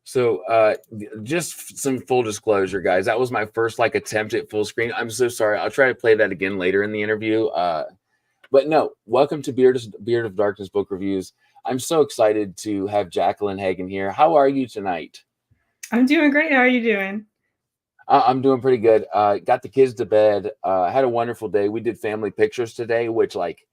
So, just some full disclosure, guys. That was my first like attempt at full screen. I'm so sorry. I'll try to play that again later in the interview. But no, welcome to Beard of Darkness Book Reviews. I'm so excited to have Jacquelyn Hagen here. How are you tonight? I'm doing great. How are you doing? I'm doing pretty good. Got the kids to bed. Had a wonderful day. We did family pictures today, which like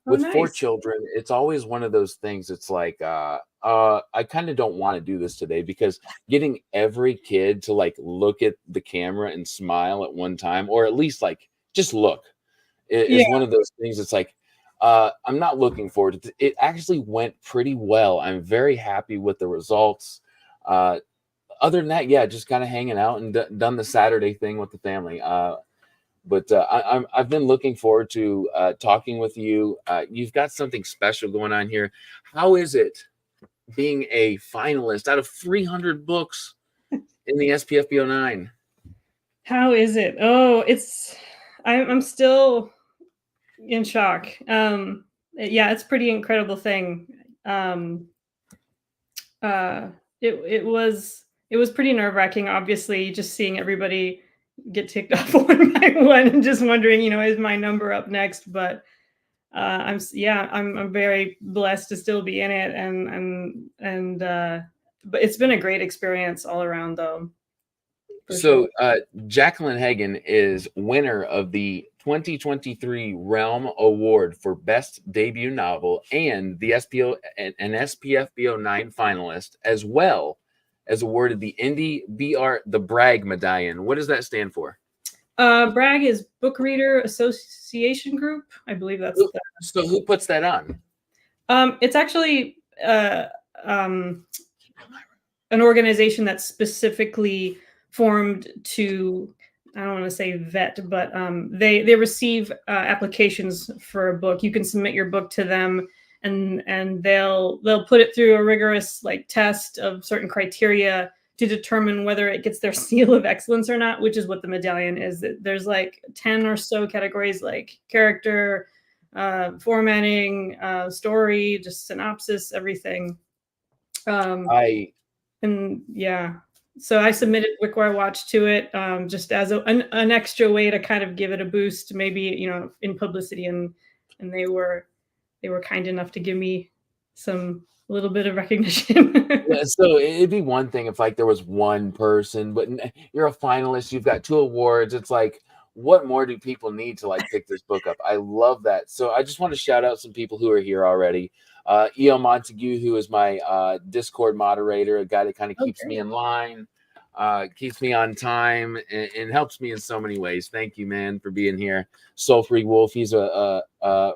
with four Nice. children, it's always one of those things. It's like I kind of don't want to do this today because getting every kid to like look at the camera and smile at one time, or at least like just look, Yeah. is one of those things. It's like I'm not looking forward to it. It actually went pretty well. I'm very happy with the results. Other than that, yeah, just kind of hanging out and done the Saturday thing with the family. But I've been looking forward to talking with you. You've got something special going on here. How is it being a finalist out of 300 books in the SPFBO 9? How is it? Oh, I'm still in shock. Yeah, it's a pretty incredible thing. It was pretty nerve-wracking, obviously, just seeing everybody get ticked off one by one and just wondering, is my number up next? But I'm very blessed to still be in it, and but it's been a great experience all around, though. So Jacquelyn Hagen is winner of the 2023 Realm Award for Best Debut Novel and the SPFBO 9 finalist, as well as awarded the Indie BR the Bragg Medallion. What does that stand for? Bragg is Book Reader Association Group. I believe that's So who puts that on? It's actually an organization that's specifically formed to, I don't want to say vet, but they receive applications for a book. You can submit your book to them, and they'll put it through a rigorous like test of certain criteria to determine whether it gets their seal of excellence or not, which is what the medallion is. There's like 10 or so categories, like character, formatting, story, just synopsis, everything. So I submitted Wickwire Watch to it, just as an extra way to kind of give it a boost, maybe, in publicity, and they were kind enough to give me a little bit of recognition. Yeah, so it'd be one thing if like there was one person, but you're a finalist, you've got 2 awards. It's like, what more do people need to like pick this book up? I love that. So I just want to shout out some people who are here already. E.L. Montague, who is my Discord moderator, a guy that kind of keeps me in line, keeps me on time, and helps me in so many ways. Thank you, man, for being here. Soul Free Wolf, he's a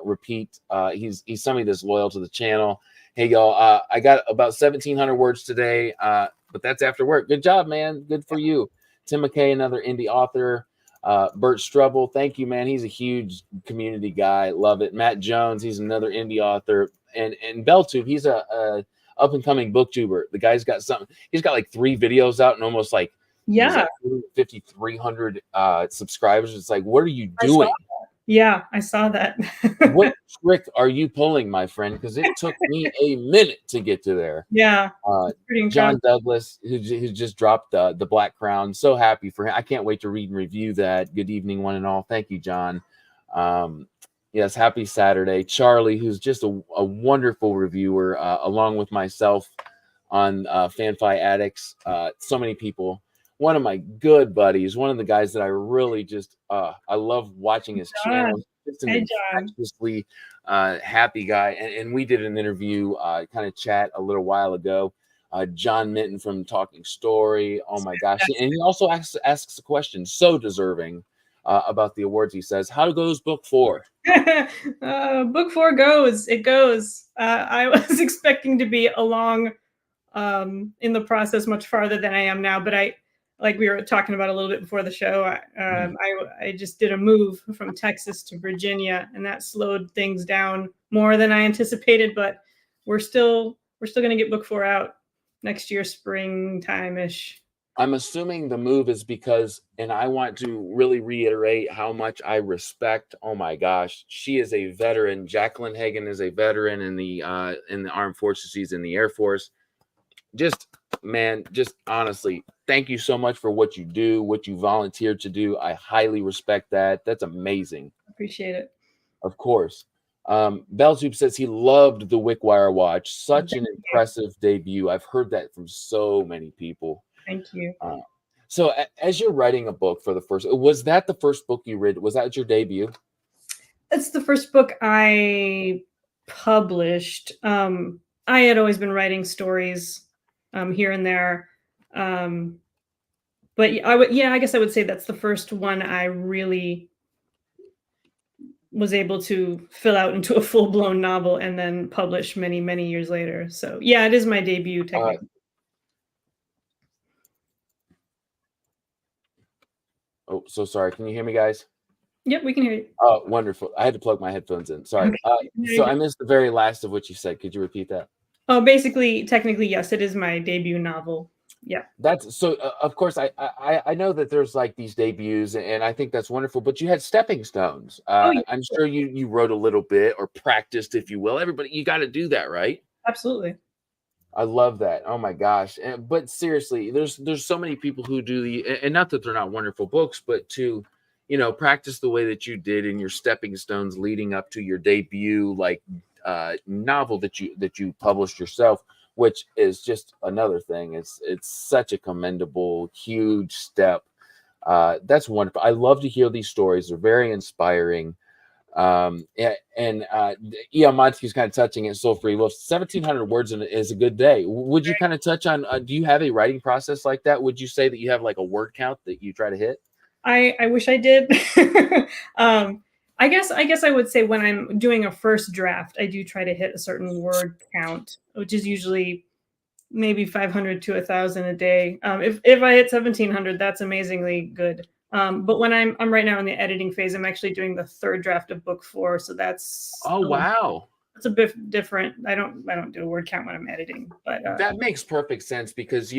repeat. He's somebody that's loyal to the channel. Hey, y'all, I got about 1,700 words today, but that's after work. Good job, man. Good for you. Tim McKay, another indie author. Bert Strubble, thank you, man. He's a huge community guy. Love it. Matt Jones, he's another indie author. And Beltube, he's a up-and-coming booktuber. The guy's got something. He's got like 3 videos out and almost like 5,300 subscribers. It's like, what are you doing? Yeah, I saw that. What trick are you pulling, my friend? Because it took me a minute to get to there. Yeah. John Douglas, who just dropped the Black Crown. So happy for him. I can't wait to read and review that. Good evening, one and all. Thank you, John. Yes, happy Saturday. Charlie, who's just a wonderful reviewer, along with myself on FanFi Addicts. So many people. One of my good buddies, one of the guys that I really just I love watching his channel. Just an infectiously happy guy. And we did an interview, kind of chat a little while ago. John Minton from Talking Story. Oh my gosh. And he also asks a question, so deserving, about the awards. He says, how goes book 4? Book 4 goes. It goes. I was expecting to be along in the process much farther than I am now, but like we were talking about a little bit before the show, I just did a move from Texas to Virginia, and that slowed things down more than I anticipated. But we're still going to get book 4 out next year, springtime-ish. I'm assuming the move is because, and I want to really reiterate how much I respect. Oh my gosh, she is a veteran. Jacquelyn Hagen is a veteran in the armed forces. She's in the Air Force. just, man, just honestly, thank you so much for what you do, what you volunteered to do. I highly respect that. That's amazing. Appreciate it. Of course. Belzoop says he loved the Wickwire Watch. Such Thank an you. impressive debut. I've heard that from so many people. Thank you. Uh, so, as you're writing a book for the first, was that the first book you read? Was that your debut? It's the first book I published. I had always been writing stories here and there. Um, but I guess I would say that's the first one I really was able to fill out into a full-blown novel and then publish many, many years later. So yeah, it is my debut technically. Oh, so sorry. Can you hear me, guys? Yep, we can hear you. Oh, wonderful. I had to plug my headphones in. Sorry. Okay. So I missed the very last of what you said. Could you repeat that? Oh, basically, technically, yes, it is my debut novel. Yeah. That's so. Of course, I know that there's like these debuts, and I think that's wonderful. But you had stepping stones. Oh, yeah, I'm sure you wrote a little bit or practiced, if you will. Everybody, you got to do that, right? absolutely. I love that. Oh my gosh. But seriously, there's so many people who do and not that they're not wonderful books, but to, practice the way that you did in your stepping stones leading up to your debut, like novel that you published yourself, which is just another thing. It's such a commendable, huge step. That's wonderful. I love to hear these stories. They're very inspiring. Yeah, Monty's kind of touching it so free. Well, 1,700 words is a good day. Would you kind of touch on, do you have a writing process like that? Would you say that you have like a word count that you try to hit? I wish I did. I guess I would say when I'm doing a first draft, I do try to hit a certain word count, which is usually maybe 500 to 1,000 a day. If I hit 1,700, that's amazingly good. But when I'm right now in the editing phase, I'm actually doing the third draft of book 4, so that's Wow. It's a bit different. I don't do a word count when I'm editing, but That makes perfect sense because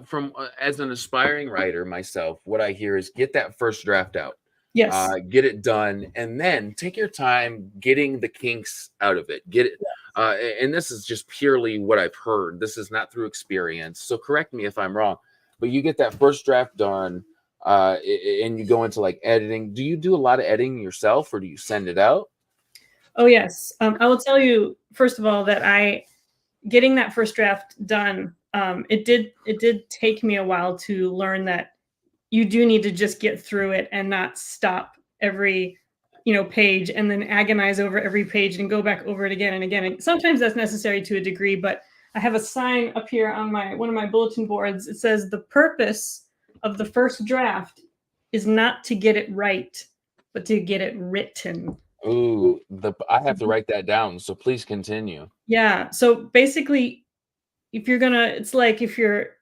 from as an aspiring writer myself, what I hear is get that first draft out, yes, get it done, and then take your time getting the kinks out of it. Get it, and this is just purely what I've heard. This is not through experience, so correct me if I'm wrong. But you get that first draft done, and you go into like editing. Do you do a lot of editing yourself, or do you send it out? oh yes. I will tell you first of all that getting that first draft done, it did take me a while to learn that you do need to just get through it and not stop every page and then agonize over every page and go back over it again and again. And sometimes that's necessary to a degree, but I have a sign up here on one of my bulletin boards. It says the purpose of the first draft is not to get it right, but to get it written. Ooh, I have to write that down. So please continue. Yeah. So basically, it's like if you're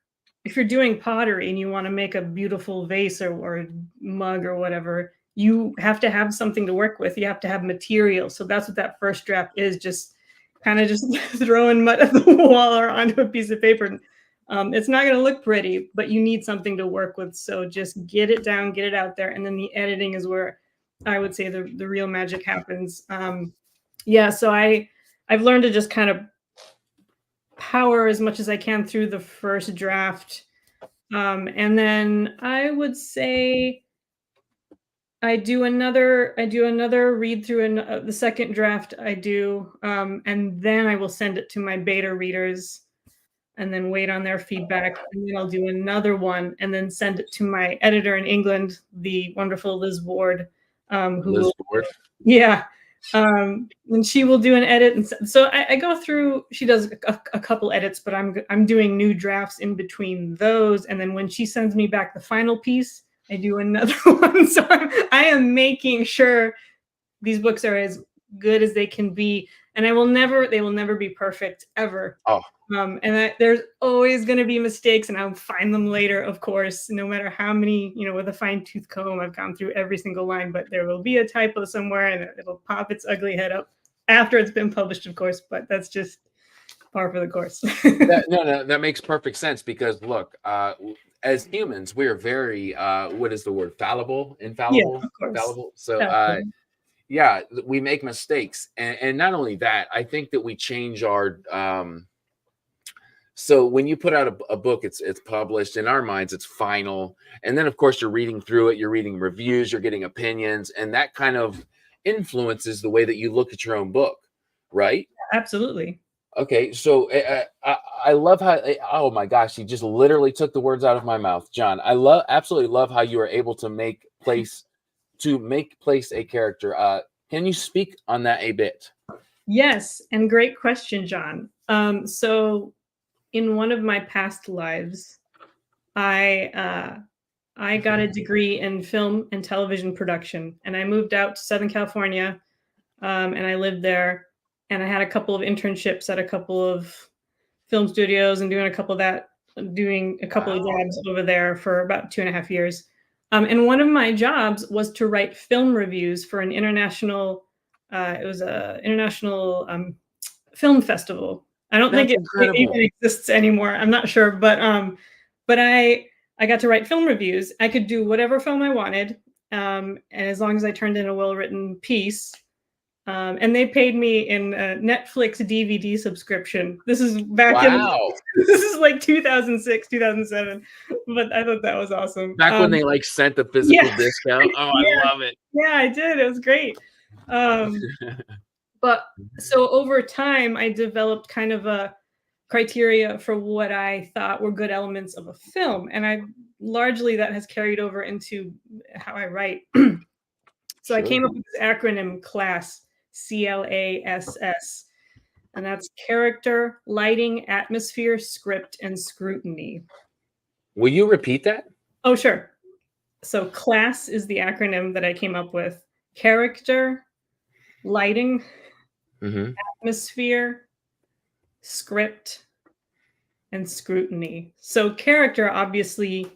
doing pottery and you want to make a beautiful vase or mug or whatever, you have to have something to work with. You have to have material. So that's what that first draft is, just kind of just throwing mud at the wall or onto a piece of paper. It's not going to look pretty, but you need something to work with. So just get it down, get it out there. And then the editing is where I would say the real magic happens. Yeah, so I've learned to just kind of power as much as I can through the first draft. And then I would say I do another read through the second draft I do, and then I will send it to my beta readers and then wait on their feedback. And then I'll do another one and then send it to my editor in England, the wonderful Liz Ward, Liz Ward. yeah. And she will do an edit. And so I go through, she does a couple edits, but I'm doing new drafts in between those. And then when she sends me back the final piece, I do another one. So I am making sure these books are as good as they can be. And they will never be perfect ever. Oh. And there's always going to be mistakes, and I'll find them later, of course, no matter how many, with a fine-tooth comb, I've gone through every single line, but there will be a typo somewhere and it'll pop its ugly head up after it's been published, of course, but that's just par for the course. No, that makes perfect sense because look, as humans, we are very, what is the word? Infallible? Yeah, of course. Fallible. So, yeah, we make mistakes. And not only that, I think that we change our, So when you put out a book, it's published. In our minds, it's final. And then, of course, you're reading through it. You're reading reviews. You're getting opinions. And that kind of influences the way that you look at your own book, right? Absolutely. Okay. So I love how, oh my gosh, you just literally took the words out of my mouth, John. Absolutely love how you are able to make place a character. Can you speak on that a bit? Yes, and great question, John. So in one of my past lives, I got a degree in film and television production, and I moved out to Southern California, and I lived there, and I had a couple of internships at a couple of film studios and doing a couple of Wow. jobs over there for about 2.5 years. And one of my jobs was to write film reviews for an international. It was a international film festival. I don't think That's it incredible. even exists anymore. I'm not sure, but I got to write film reviews. I could do whatever film I wanted, and as long as I turned in a well-written piece. And they paid me in a Netflix DVD subscription. This is back in Wow. this is like 2006, 2007. But I thought that was awesome. Back when they like sent the physical Yeah, discount. Oh, I yeah, love it. yeah, I did. It was great. But so over time, I developed kind of a criteria for what I thought were good elements of a film, and I largely that has carried over into how I write. So I came Sure. up with this acronym CLASS, CLASS, and that's character, lighting, atmosphere, script, and scrutiny. Will you repeat that? Oh, sure. So CLASS is the acronym that I came up with. Character, lighting, Mm-hmm. atmosphere, script, and scrutiny. So character, obviously,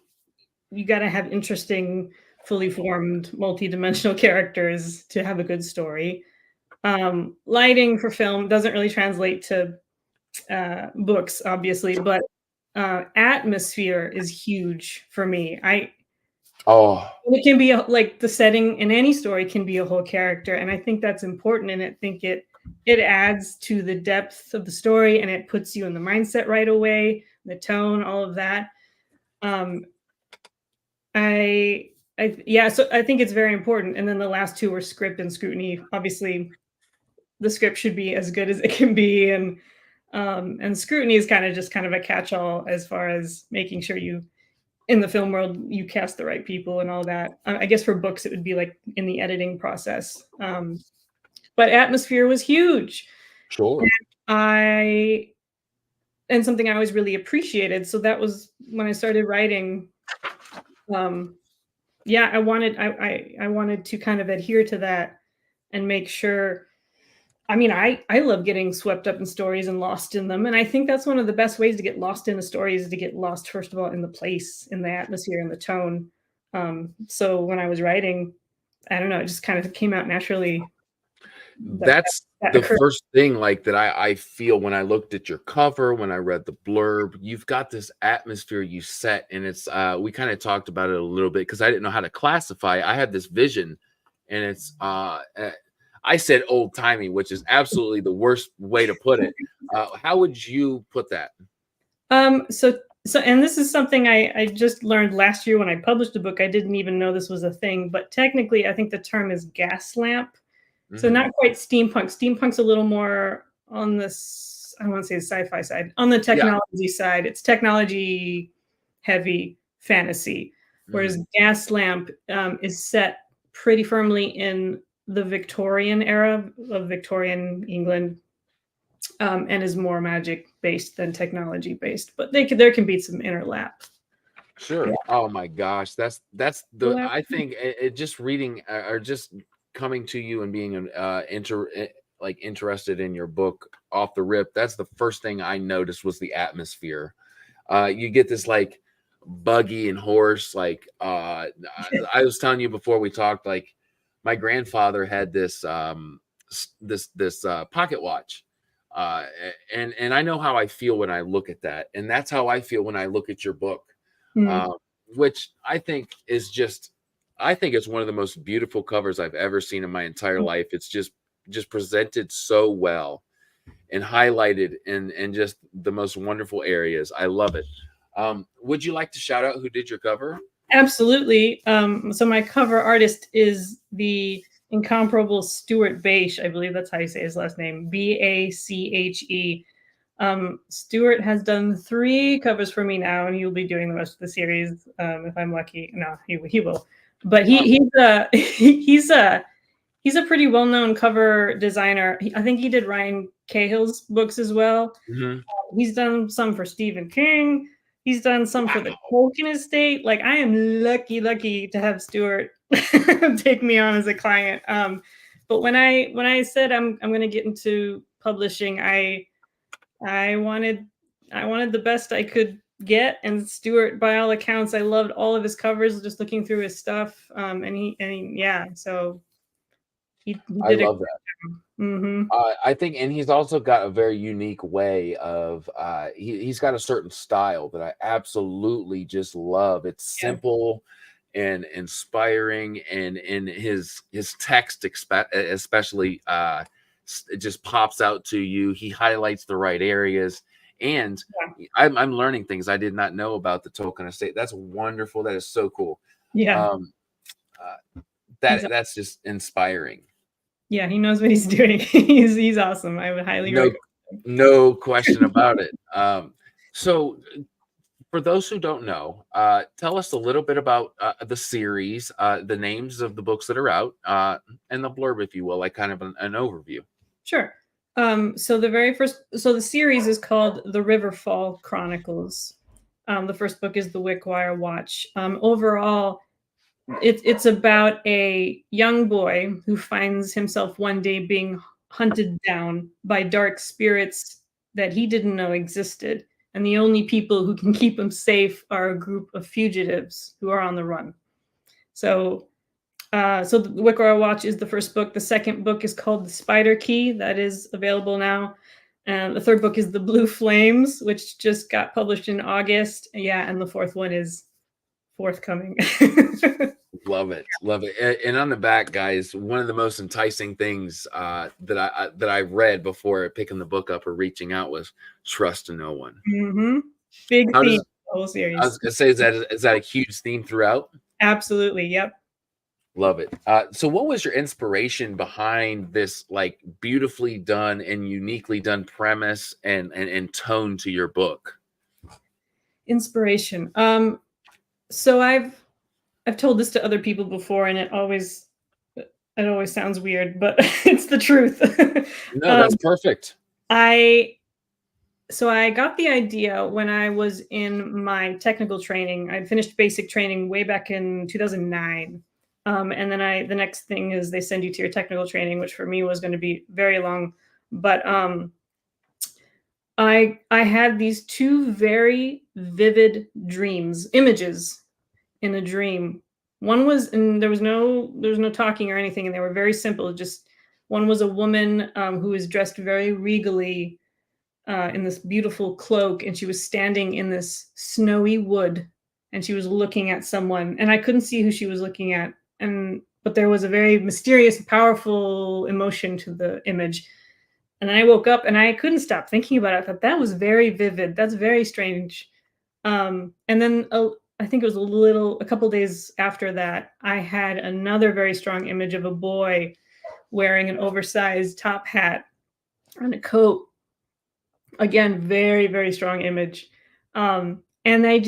you got to have interesting, fully formed, multi-dimensional characters to have a good story. Lighting for film doesn't really translate to books, obviously, but atmosphere is huge for me. Oh, It can be like the setting in any story can be a whole character, and I think that's important. And I think it adds to the depth of the story, and it puts you in the mindset right away, the tone, all of that. Um, yeah, so I think it's very important. And then the last two were script and scrutiny. Obviously, the script should be as good as it can be, and scrutiny is kind of a catch-all as far as making sure you in the film world you cast the right people and all that. I guess for books it would be like in the editing process. But atmosphere was huge. sure. I and something I always really appreciated. So that was when I started writing. Yeah, I wanted to kind of adhere to that and make sure. I mean, I love getting swept up in stories and lost in them, and I think that's one of the best ways to get lost in a story is to get lost first of all in the place, in the atmosphere, and the tone. So when I was writing, I don't know, it just kind of came out naturally. That's That the occurred. first thing like that I feel when I looked at your cover, when I read the blurb. You've got this atmosphere you set, and it's we kind of talked about it a little bit because I didn't know how to classify. I had this vision, and it's I said old timey, which is absolutely the worst way to put it. How would you put that? So and this is something I just learned last year when I published a book. I didn't even know this was a thing, but technically I think the term is gas lamp. So Mm-hmm. not quite steampunk. Steampunk's a little more on this, I don't want to say the sci-fi side. On the Yeah. technology side, it's technology heavy fantasy. Whereas Mm-hmm. Gas Lamp is set pretty firmly in the Victorian era of Victorian England, and is more magic based than technology based. But there can be some interlap. Sure. Yeah. Oh my gosh, that's the I think it just reading or just coming to you and being an like interested in your book off the rip. That's the first thing I noticed was the atmosphere. You get this like buggy and horse like I was telling you before we talked like my grandfather had this this pocket watch and I know how I feel when I look at that, and that's how I feel when I look at your book, Mm. uh, which I think is just, I think it's one of the most beautiful covers I've ever seen in my entire life. It's just presented so well, and highlighted in just the most wonderful areas. I love it. Would you like to shout out who did your cover? Absolutely. So my cover artist is the incomparable Stuart Bache. I believe that's how you say his last name. Bache. Stuart has done 3 covers for me now, and he'll be doing the rest of the series if I'm lucky. No, he will. But he's a pretty well-known cover designer. I think he did Ryan Cahill's books as well. Mm-hmm. He's done some for Stephen King. He's done some for the Tolkien estate. Like, I am lucky to have Stuart take me on as a client. But when I said I'm going to get into publishing, I wanted the best I could get, and Stuart, by all accounts, I loved all of his covers. Just looking through his stuff, so he I did love that. Mm-hmm. I think, and he's also got a very unique way of he's got a certain style that I absolutely just love. It's simple and inspiring, and in his text especially it just pops out to you. He highlights the right areas, and I'm learning things I did not know about the Tolkien estate. That's wonderful. That is so cool. That's just inspiring. Yeah, he knows what he's doing. He's awesome. I would highly recommend him. No question about it. So for those who don't know, tell us a little bit about the series, the names of the books that are out, and the blurb, if you will, like kind of an overview. Sure. So the series is called The Riverfall Chronicles. The first book is The Wickwire Watch. Overall, it's about a young boy who finds himself one day being hunted down by dark spirits that he didn't know existed. And the only people who can keep him safe are a group of fugitives who are on the run. So the Wickwire Watch is the first book. The second book is called The Spider Key. That is available now. And the third book is The Blue Flames, which just got published in August. Yeah, and the fourth one is forthcoming. Love it. And on the back, guys, one of the most enticing things that I read before picking the book up or reaching out was trust no one. Mm-hmm. Big theme of the whole series. I was gonna say, is that a huge theme throughout? Absolutely. Yep. Love it. So what was your inspiration behind this like beautifully done and uniquely done premise and tone to your book? Inspiration. So I've told this to other people before, and it always sounds weird, but it's the truth. No, that's perfect. So I got the idea when I was in my technical training. I finished basic training way back in 2009. And then the next thing is they send you to your technical training, which for me was going to be very long. But I had these 2 very vivid images in a dream. One was, and there was no talking or anything, and they were very simple. Just one was a woman who was dressed very regally in this beautiful cloak, and she was standing in this snowy wood, and she was looking at someone, and I couldn't see who she was looking at, but there was a very mysterious, powerful emotion to the image. And then I woke up and I couldn't stop thinking about it. I thought that was very vivid. That's very strange. And then I think it was a couple days after that, I had another very strong image of a boy wearing an oversized top hat and a coat. Again, very, very strong image. And I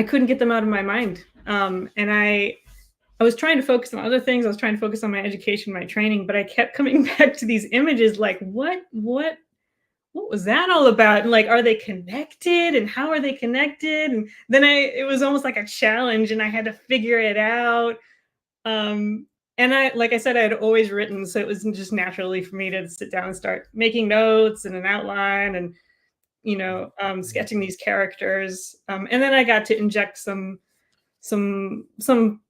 couldn't get them out of my mind. And I was trying to focus on other things. I was trying to focus on my education, my training, but I kept coming back to these images like, what was that all about? And like, are they connected? And how are they connected? And then it was almost like a challenge, and I had to figure it out. And like I said, I had always written, so it was just naturally for me to sit down and start making notes and an outline and, sketching these characters. And then I got to inject some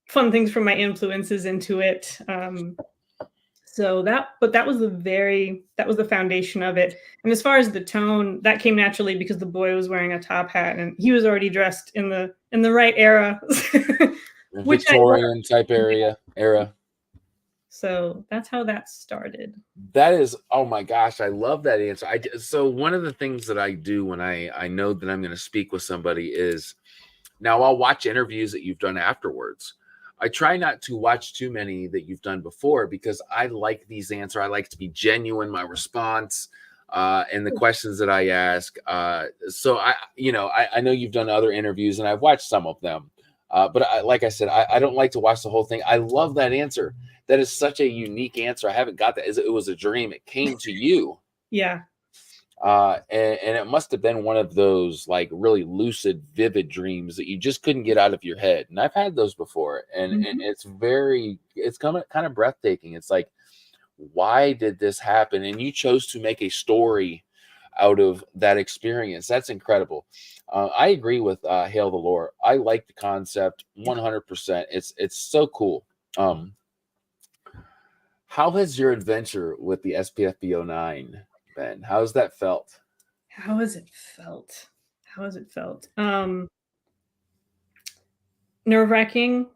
fun things from my influences into it. That was the foundation of it. And as far as the tone, that came naturally because the boy was wearing a top hat and he was already dressed in the right era. Victorian type era. So that's how that started. That is, oh my gosh, I love that answer. So one of the things that I do when I know that I'm going to speak with somebody is, now I'll watch interviews that you've done afterwards. I try not to watch too many that you've done before because I like these answers. I like to be genuine, my response, and the questions that I ask. So I know you've done other interviews and I've watched some of them. But like I said, I don't like to watch the whole thing. I love that answer. That is such a unique answer. I haven't got that. It was a dream. It came to you. Yeah. And it must have been one of those like really lucid, vivid dreams that you just couldn't get out of your head. And I've had those before, and it's kind of breathtaking. It's like, why did this happen? And you chose to make a story out of that experience. That's incredible. I agree with Hail the Lore. I like the concept 100%. It's so cool. How has your adventure with the SPFB09 been? How has that felt? How has it felt? How has it felt? Nerve-wracking,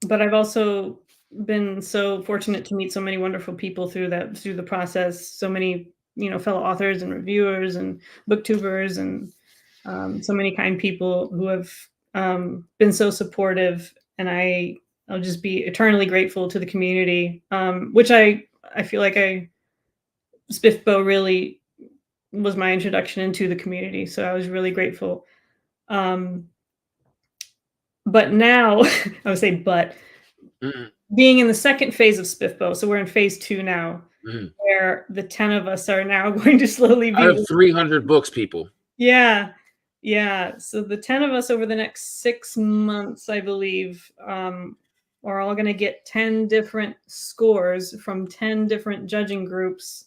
but I've also been so fortunate to meet so many wonderful people through the process. So many, fellow authors and reviewers and booktubers and so many kind people who have been so supportive, and I'll just be eternally grateful to the community, which I feel like SPIFBO really was my introduction into the community. So I was really grateful. But now, I would say, being in the second phase of SPIFBO, so we're in phase 2 now, where the 10 of us are now going to slowly be. Out of 300 books, people. Yeah. Yeah. So the 10 of us over the next 6 months, I believe, are all going to get 10 different scores from 10 different judging groups.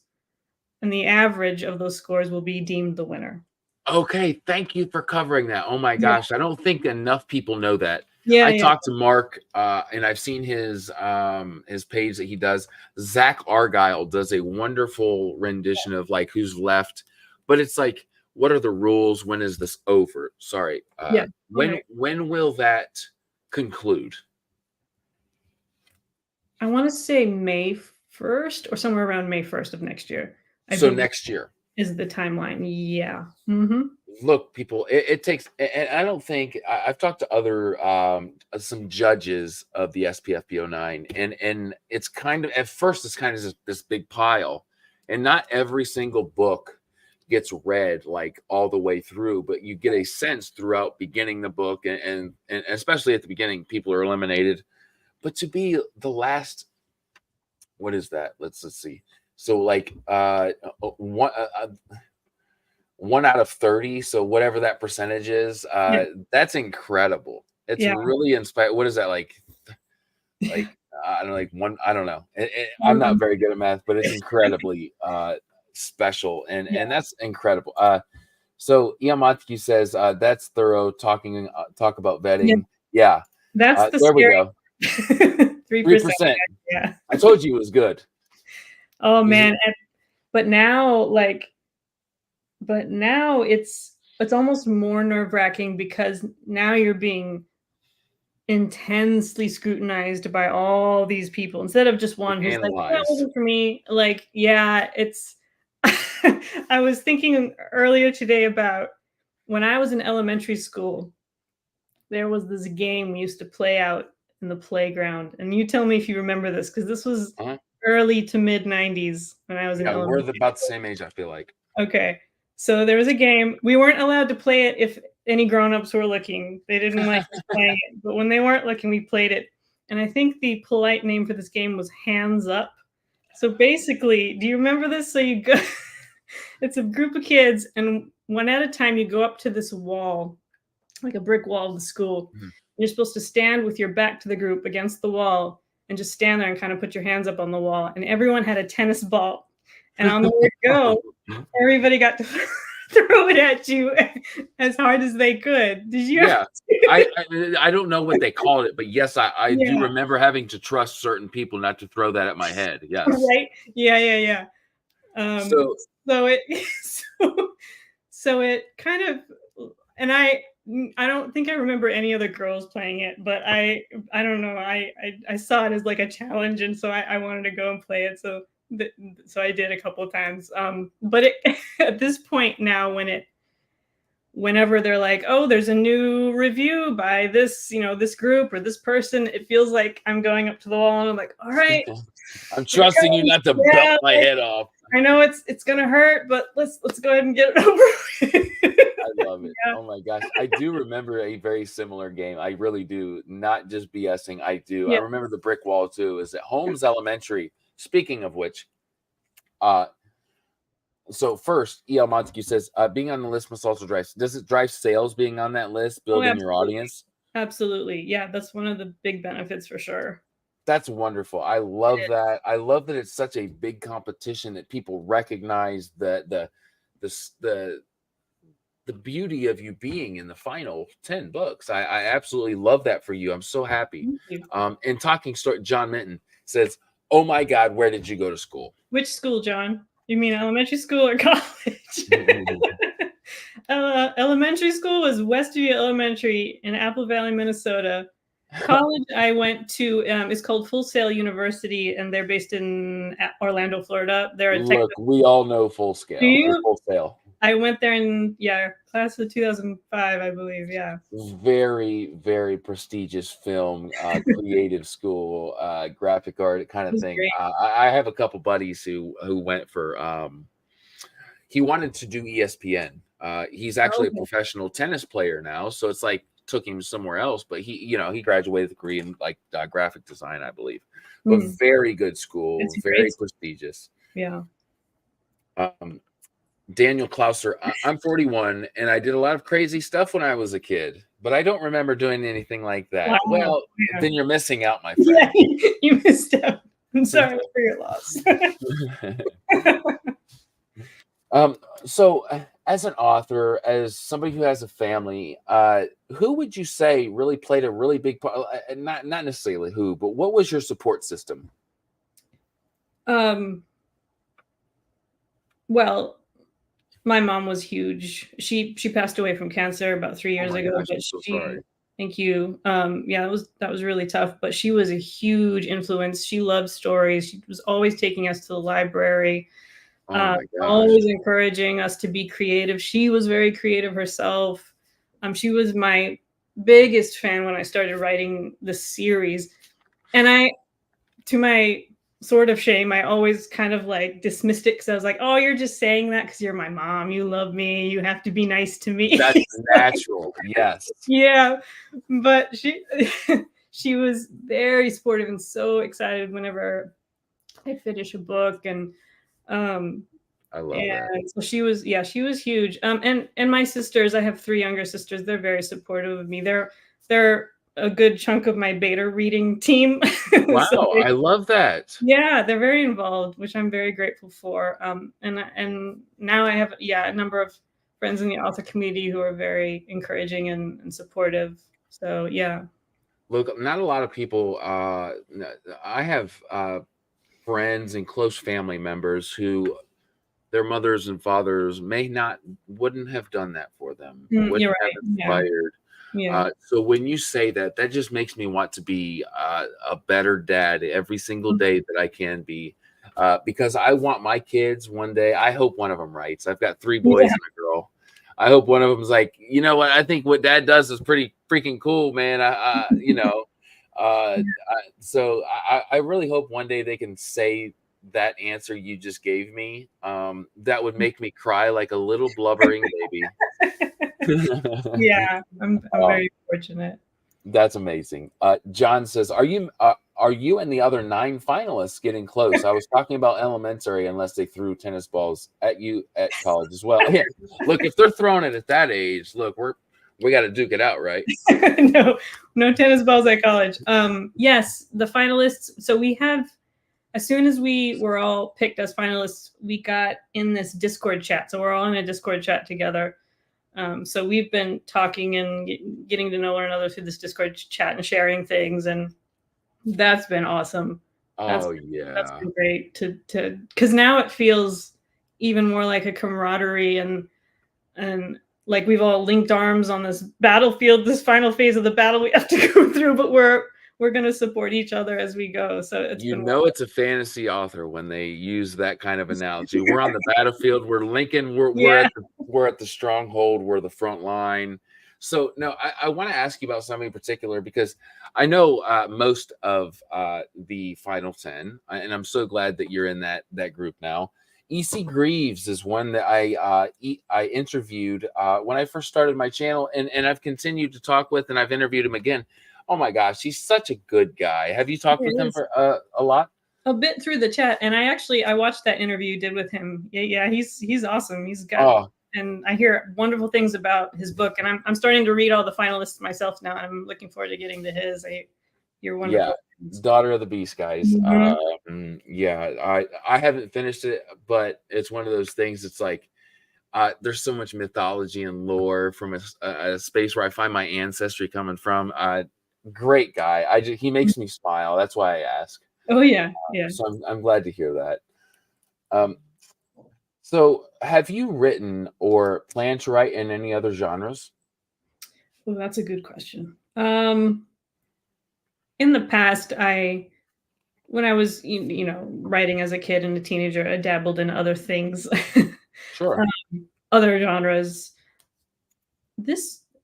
And the average of those scores will be deemed the winner. Okay, thank you for covering that. Oh my gosh, I don't think enough people know that. Yeah, I talked to Mark, and I've seen his page that he does. Zach Argyle does a wonderful rendition of like who's left, but it's like, what are the rules? When is this over? Sorry. When will that conclude? I want to say May 1st or somewhere around May 1st of next year. So next year is the timeline. Yeah. Look, people, it takes, and I don't think I've talked to other some judges of the SPFB09, and it's kind of, at first it's kind of this big pile, and not every single book gets read like all the way through, but you get a sense throughout beginning the book, and especially at the beginning, people are eliminated. But to be the last, what is that? Let's see. So like one out of 30, so whatever that percentage is, that's incredible. It's really inspired. What is that like I don't know, like one, I don't know. I'm not very good at math, but it's incredibly special, and that's incredible. So Ian Montague says that's thorough talk about vetting. Yeah, that's the there we go. 3%. Yeah, I told you it was good. Oh man, but now it's almost more nerve-wracking because now you're being intensely scrutinized by all these people instead of just one who's like, that wasn't for me. Like, yeah, it's I was thinking earlier today about when I was in elementary school, there was this game we used to play out in the playground. And you tell me if you remember this, because this was early to mid 90s when I was in elementary. We're about the same age, I feel like. Okay. So there was a game. We weren't allowed to play it if any grown-ups were looking. They didn't like us playing it. But when they weren't looking, we played it. And I think the polite name for this game was Hands Up. So basically, do you remember this? So you go, it's a group of kids, and one at a time, you go up to this wall, like a brick wall of the school. You're supposed to stand with your back to the group against the wall and just stand there and kind of put your hands up on the wall. And everyone had a tennis ball. And on the way to go, everybody got to throw it at you as hard as they could. Did you? Yeah. I don't know what they called it, but yes, I do remember having to trust certain people not to throw that at my head. Yes. Right? Yeah. So it kind of, and I don't think I remember any other girls playing it, but I don't know. I saw it as like a challenge, and so I wanted to go and play it. So so I did a couple of times. But at this point now, whenever they're like, oh, there's a new review by this, this group or this person, it feels like I'm going up to the wall and I'm like, all right, I'm trusting you not to belt my head off. I know it's gonna hurt, but let's go ahead and get it over with. I love it. Yeah. Oh my gosh. I do remember a very similar game. I really do. Not just BSing. I do. Yeah. I remember the brick wall too. Is at Holmes Elementary. Speaking of which, so first, E.L. Montague says, being on the list must also drive. Does it drive sales being on that list, building your audience? Absolutely. Yeah, that's one of the big benefits for sure. That's wonderful. I love that. I love that it's such a big competition that people recognize the beauty of you being in the final 10 books. I absolutely love that for you. I'm so happy. And talking story, John Minton says, oh my God, where did you go to school? Which school, John? You mean elementary school or college? Elementary school was Westview Elementary in Apple Valley, Minnesota. College I went to is called Full Sail University, and they're based in Orlando, Florida. They're Look, we all know Full Scale. Do you? Or Full Sail. I went there in class of 2005, I believe. Yeah, very, very prestigious film, creative school, graphic art kind of thing. I have a couple buddies who went for. He wanted to do ESPN. He's actually a professional tennis player now, so it's like took him somewhere else. But he graduated with a degree in like graphic design, I believe. But very good school, very prestigious. Yeah. Daniel Klauser, I'm 41 and I did a lot of crazy stuff when I was a kid, but I don't remember doing anything like that. Wow. Well, then you're missing out, my friend. Yeah, you missed out. I'm sorry for your loss. So as an author, as somebody who has a family, who would you say really played a really big part? Not necessarily who, but what was your support system? Well, my mom was huge. She passed away from cancer about 3 years ago. Gosh, I'm so sorry. Thank you. Yeah, that was really tough, but she was a huge influence. She loved stories. She was always taking us to the library, always encouraging us to be creative. She was very creative herself. She was my biggest fan when I started writing the series. And to my sort of shame, I always kind of like dismissed it because I was like, oh, you're just saying that because you're my mom. You love me. You have to be nice to me. That's natural. Yes. Yeah. But she was very supportive and so excited whenever I finish a book. And I love that. So she was huge. And my sisters, I have 3 younger sisters. They're very supportive of me. They're a good chunk of my beta reading team. Wow, so I love that. Yeah, they're very involved, which I'm very grateful for. And now I have a number of friends in the author community who are very encouraging and supportive. So yeah. Look, not a lot of people. I have friends and close family members who their mothers and fathers wouldn't have done that for them. Wouldn't you're have right. inspired. Yeah. So when you say that just makes me want to be a better dad every single day that I can be, because I want my kids one day. I hope one of them writes. I've got 3 boys and a girl. I hope one of them is like, you know what? I think what Dad does is pretty freaking cool, man. So I really hope one day they can say that answer you just gave me. That would make me cry like a little blubbering baby. Yeah, I'm very fortunate. That's amazing. John says, are you and the other 9 finalists getting close? I was talking about elementary, unless they threw tennis balls at you at college as well. Yeah. Look, if they're throwing it at that age, look, we got to duke it out, right? No tennis balls at college. Yes, the finalists. So we have, as soon as we were all picked as finalists, we got in this Discord chat. So we're all in a Discord chat together. So we've been talking and getting to know one another through this Discord chat and sharing things, and that's been awesome. That's been great to because now it feels even more like a camaraderie, and like we've all linked arms on this battlefield, this final phase of the battle we have to go through, but we're going to support each other as we go. So it's You been know it's a fantasy author when they use that kind of analogy. We're on the battlefield. We're Lincoln. yeah. We're at the stronghold. We're the front line. So no, I want to ask you about something in particular because I know most of the Final 10, and I'm so glad that you're in that group now. E.C. Greaves is one that I interviewed when I first started my channel, and I've continued to talk with, and I've interviewed him again. Oh my gosh, he's such a good guy. Have you talked with him for a lot? A bit through the chat, and I watched that interview you did with him. Yeah, he's awesome. He's got, and I hear wonderful things about his book, and I'm starting to read all the finalists myself now. I'm looking forward to getting to his. You're wonderful. Yeah, Daughter of the Beast, guys. Yeah, I haven't finished it, but it's one of those things. It's like there's so much mythology and lore from a space where I find my ancestry coming from. Great guy. He makes me smile. That's why I ask. Oh yeah, yeah. So I'm glad to hear that. So have you written or plan to write in any other genres? Well, that's a good question. In the past, when I was writing as a kid and a teenager, I dabbled in other things. Sure. Other genres.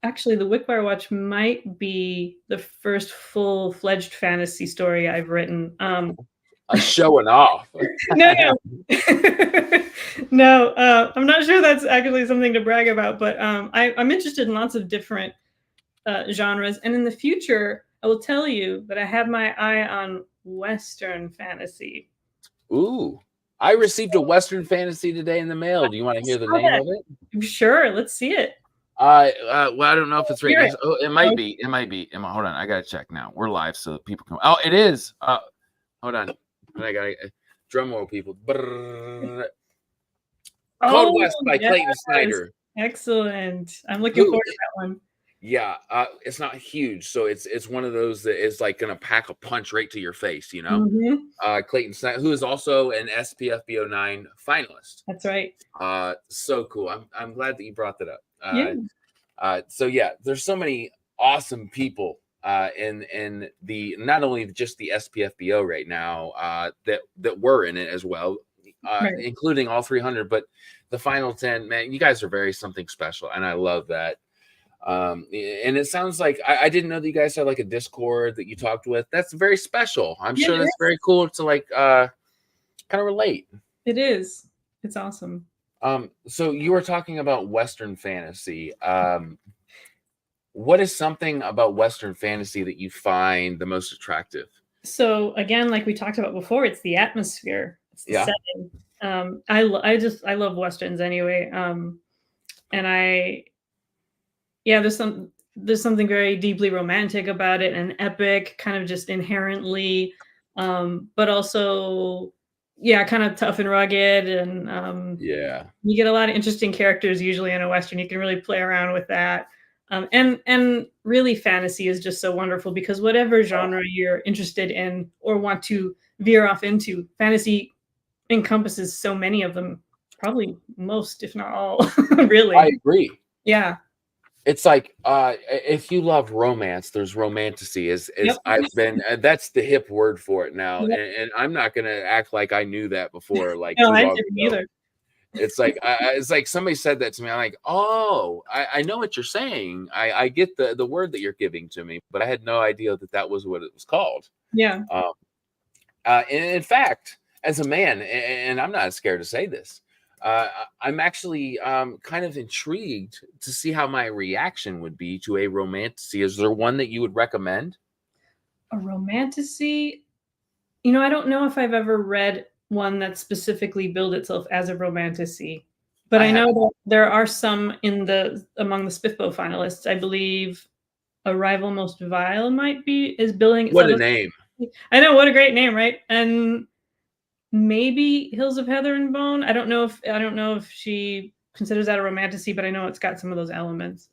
Actually, the Wickwire Watch might be the first full-fledged fantasy story I've written. Showing off. No. No, I'm not sure that's actually something to brag about, but I'm interested in lots of different genres. And in the future, I will tell you that I have my eye on Western fantasy. Ooh. I received a Western fantasy today in the mail. Do you want to hear the name of it? Sure, let's see it. Well, I don't know if it's right next. Oh, it might be. It might be. Hold on, I gotta check now. We're live, so people can. Oh, it is. Hold on. I gotta drum roll, people. Called West by Clayton Snyder. Excellent. I'm looking forward to that one. Yeah, it's not huge, so it's one of those that is like gonna pack a punch right to your face, you know. Clayton Snyder, who is also an SPFBO9 finalist. That's right. So cool. I'm glad that you brought that up. So yeah, there's so many awesome people in the not only just the SPFBO right now that were in it as well, including all 300, but the final 10. Man, you guys are very something special, and I love that. And it sounds like I didn't know that you guys had like a Discord that you talked with. That's very special. I'm sure that's very cool to like kind of relate. It is. It's awesome. So you were talking about Western fantasy. What is something about Western fantasy that you find the most attractive? So again, like we talked about before, it's the atmosphere. It's the setting. I love Westerns anyway. And there's something very deeply romantic about it and epic, kind of just inherently, but also kind of tough and rugged, and you get a lot of interesting characters usually in a Western. You can really play around with that. And really fantasy is just so wonderful because whatever genre you're interested in or want to veer off into, fantasy encompasses so many of them, probably most, if not all, really. I agree. Yeah. It's like if you love romance, there's romantasy. I've been that's the hip word for it now, and I'm not gonna act like I knew that before. Like no, I didn't either. It's like somebody said that to me. I'm like, oh, I know what you're saying. I get the word that you're giving to me, but I had no idea that was what it was called. Yeah. And in fact, as a man, and I'm not scared to say this, I'm actually kind of intrigued to see how my reaction would be to a romantasy. Is there one that you would recommend? A romantasy? I don't know if I've ever read one that specifically billed itself as a romantasy, but I know that there are some among the SPFBO finalists. I believe A Rival Most Vile is billing itself. What a name! I know, what a great name, right? And maybe Hills of Heather and Bone. I don't know if she considers that a romantasy, but I know it's got some of those elements.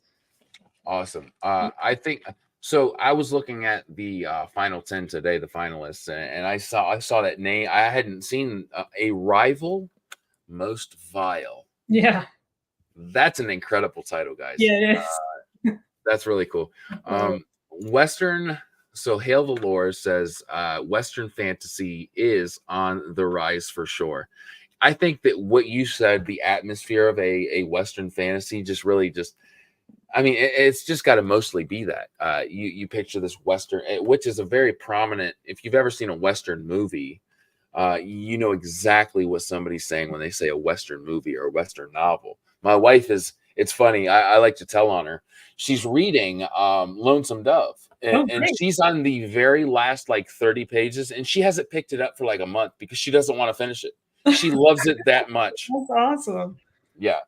Awesome. I think so. I was looking at the final 10 today, the finalists, and I saw that name. I hadn't seen A Rival Most Vile. Yeah. That's an incredible title, guys. Yeah, it is. That's really cool. Western, so Hail the Lore says Western fantasy is on the rise for sure. I think that what you said, the atmosphere of a Western fantasy, just really just, I mean, it's just got to mostly be that. You picture this Western, which is a very prominent, if you've ever seen a Western movie, you know exactly what somebody's saying when they say a Western movie or a Western novel. My wife is, it's funny, I like to tell on her. She's reading Lonesome Dove, Oh, and great. she's on the very last like 30 pages, and she hasn't picked it up for like a month because she doesn't want to finish it. She loves it that much. That's awesome. Yeah.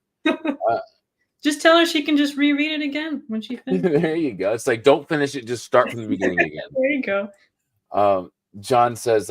Just tell her she can just reread it again when she finishes. There you go. It's like, don't finish it, just start from the beginning again. There you go. John says,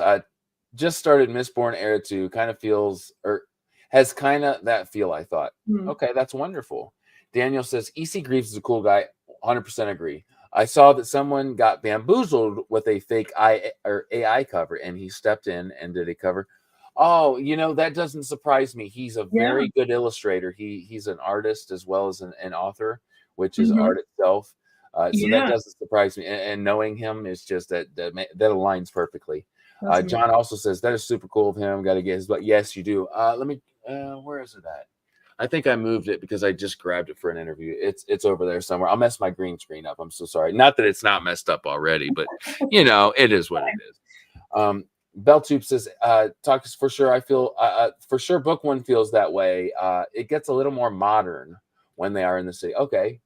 just started Mistborn Era 2, kind of feels, or has kind of that feel, I thought. Okay, that's wonderful. Daniel says, EC Greaves is a cool guy. 100% agree. I saw that someone got bamboozled with a fake AI cover, and he stepped in and did a cover. Oh, you know, that doesn't surprise me. He's a very good illustrator. He's an artist as well as an author, which is art itself. So that doesn't surprise me. And knowing him is just that aligns perfectly. John also says that is super cool of him. Got to get his, but yes, you do. Let me, where is it at? I think I moved it because I just grabbed it for an interview. It's over there somewhere. I'll mess my green screen up. I'm so sorry. Not that it's not messed up already, but you know, it is what it is. Beltube says, talk for sure. I feel for sure book one feels that way. It gets a little more modern when they are in the city. Okay.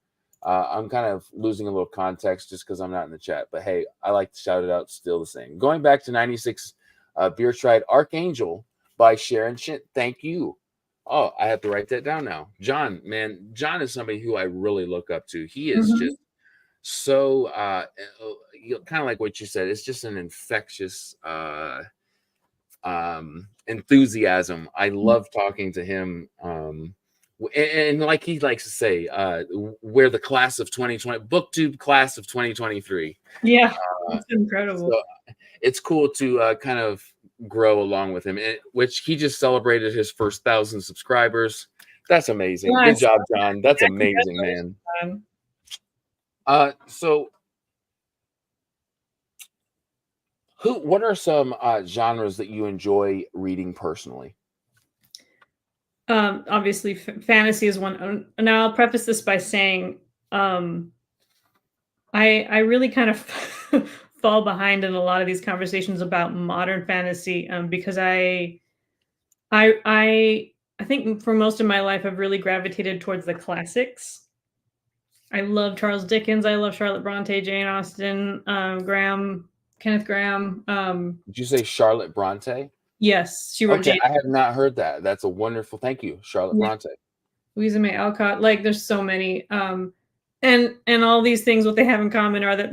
I'm kind of losing a little context just because I'm not in the chat, but hey, I like to shout it out still the same. Going back to 96, Beer Tried Archangel by Sharon Shint. Thank you. Oh, I have to write that down now. John, man, John is somebody who I really look up to. He is just so kind of like what you said. It's just an infectious enthusiasm. I love talking to him. And like he likes to say, we're the class of 2020, booktube class of 2023. Yeah, it's incredible. So it's cool to kind of grow along with him, which he just celebrated his first 1,000 subscribers. That's amazing. Good job, John. That's amazing, man. So what are some genres that you enjoy reading personally? Obviously fantasy is one. Now I'll preface this by saying I really kind of fall behind in a lot of these conversations about modern fantasy because I think for most of my life I've really gravitated towards the classics. I love Charles Dickens. I love Charlotte Bronte, Jane Austen, Kenneth Graham. Did you say Charlotte Bronte? Yes, she wrote. Okay, I have not heard that. That's a wonderful. Thank you, Charlotte Bronte. Louisa May Alcott. Like, there's so many. And all these things, what they have in common are that